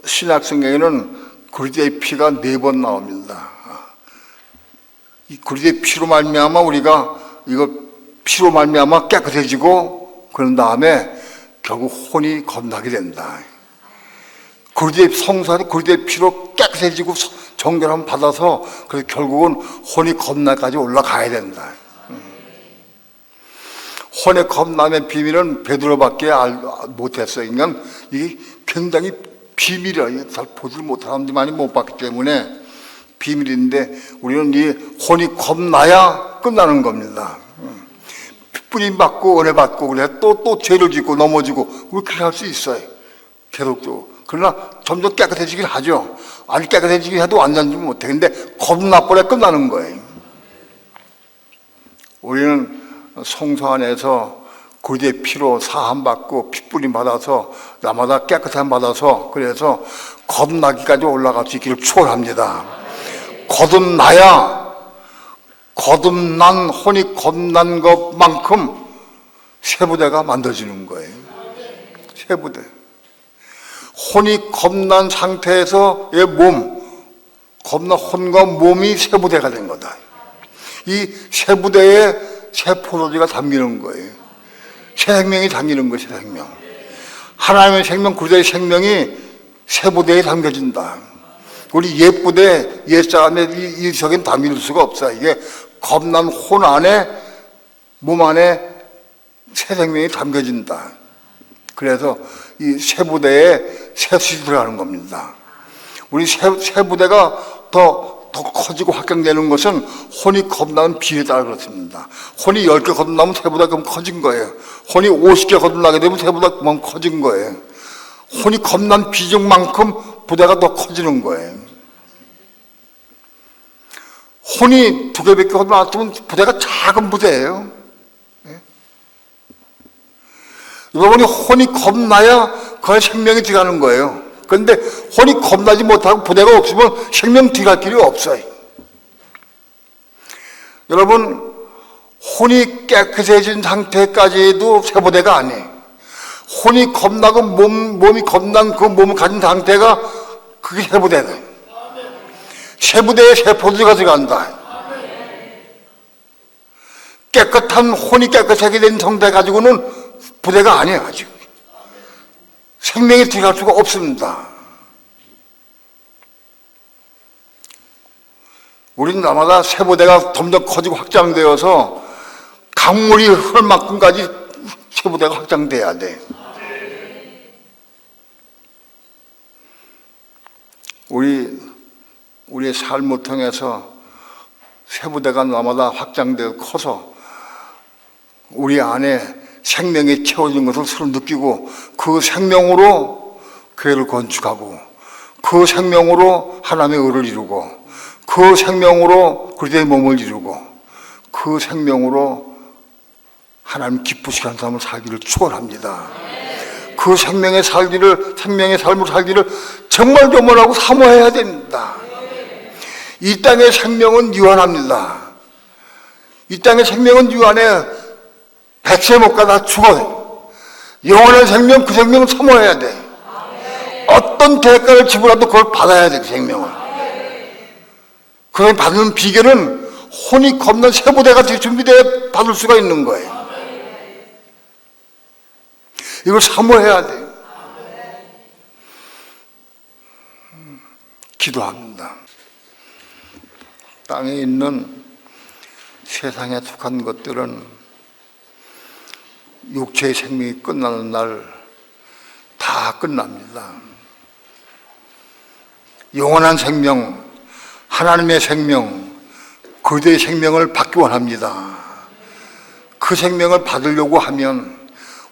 신약 성경에는 그리스도의 피가 4번 나옵니다. 이 그리스도의 피로 말미암아 우리가 피로 말미암아 깨끗해지고 그런 다음에 결국 혼이 겁나게 된다. 그리스도의 성사는 그리스도의 피로 깨끗해지고 정결함 받아서 그래서 결국은 혼이 겁나까지 올라가야 된다. 혼의 겁남의 비밀은 베드로밖에 못했어요. 그러니까 이게 굉장히 비밀이야. 잘 보질 못하는 사람들이 많이 못 봤기 때문에 비밀인데 우리는 이 혼이 겁나야 끝나는 겁니다. 뿌림 받고 은혜 받고 그래 또 죄를 짓고 넘어지고 그렇게 할 수 있어요. 계속적으로. 그러나 점점 깨끗해지긴 하죠. 아니 깨끗해지긴 해도 완전히 못해. 근데 겁나버려 끝나는 거예요. 우리는 성소 안에서 그리스도의 피로 사함 받고 핏부림 받아서 나마다 깨끗함 받아서 그래서 거듭나기까지 올라갈 수 있기를 축원합니다. 거듭난 혼이 거듭난 것만큼 세부대가 만들어지는 거예요. 세부대. 혼이 겁난 상태에서의 겁난 혼과 몸이 세부대가 된 거다. 이 세부대에 새 포도주가 담기는 거예요. 새 생명이 담기는 거예요. 새 생명. 하나님의 생명, 그리스도의 생명이 세부대에 담겨진다. 우리 옛부대, 옛사람의 이 속엔 담길 수가 없어요. 이게 겁난 혼 안에, 몸 안에 새 생명이 담겨진다. 그래서 이 세부대에 새수이 들어가는 겁니다. 우리 세부대가 더 커지고 확장되는 것은 혼이 거듭나는 비례에 따라 그렇습니다. 혼이 10개 거듭나면 세부대가 그럼 커진 거예요. 혼이 50개 거듭나게 되면 세부대가 그만 커진 거예요. 혼이 겁난 비중만큼 부대가 더 커지는 거예요. 혼이 2개밖에 거듭났으면 부대가 작은 부대예요. 여러분이 혼이 겁나야 그의 생명이 들어가는 거예요. 그런데 혼이 겁나지 못하고 부대가 없으면 생명 들어갈 길이 없어요. 여러분, 혼이 깨끗해진 상태까지도 세부대가 아니에요. 혼이 겁나고 몸이 겁난 그 몸을 가진 상태가 그게 세부대다. 세부대에 세포도가 들어간다. 깨끗한 혼이 깨끗하게 된 상태 가지고는 부대가 아니에요. 아직 생명이 들어갈 수가 없습니다. 우리는 나마다 세부대가 점점 커지고 확장되어서 강물이 흐를 만큼까지 세부대가 확장돼야 돼. 우리의 삶을 통해서 세부대가 나마다 확장되어 커서 우리 안에 생명이 채워진 것을 서로 느끼고 그 생명으로 교회를 건축하고 그 생명으로 하나님의 의를 이루고 그 생명으로 그리스도의 몸을 이루고 그 생명으로 하나님 기쁘시게 하는 삶을 살기를 축원합니다. 그 생명의 삶을 살기를 정말 조문하고 사모해야 됩니다. 이 땅의 생명은 유한합니다. 이 땅의 생명은 유한해. 100세 못 가다 죽어요. 영원한 생명, 그 생명을 사모해야 돼. 어떤 대가를 지불하도 그걸 받아야 돼, 그 생명을. 그걸 받는 비결은 혼이 겁난 세부대가 준비되어 받을 수가 있는 거예요. 이걸 사모해야 돼. 기도합니다. 땅에 있는 세상에 속한 것들은 육체의 생명이 끝나는 날 다 끝납니다. 영원한 생명, 하나님의 생명, 그리스도의 생명을 받기 원합니다. 그 생명을 받으려고 하면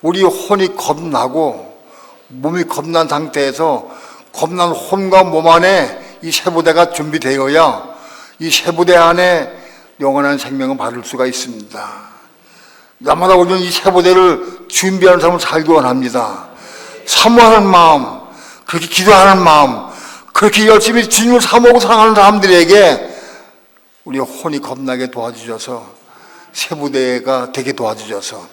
우리 혼이 겁나고 몸이 겁난 상태에서 겁난 혼과 몸 안에 이 세부대가 준비되어야 이 세부대 안에 영원한 생명을 받을 수가 있습니다. 날마다 우리는 이 세부대를 준비하는 삶을 살기 원합니다. 사모하는 마음, 그렇게 기도하는 마음, 그렇게 열심히 주님을 사모하고 사랑하는 사람들에게 우리 혼이 겁나게 도와주셔서 세부대가 되게 도와주셔서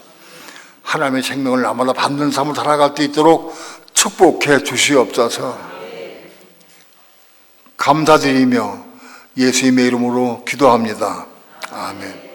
하나님의 생명을 날마다 받는 삶을 살아갈 수 있도록 축복해 주시옵소서. 감사드리며 예수님의 이름으로 기도합니다. 아멘.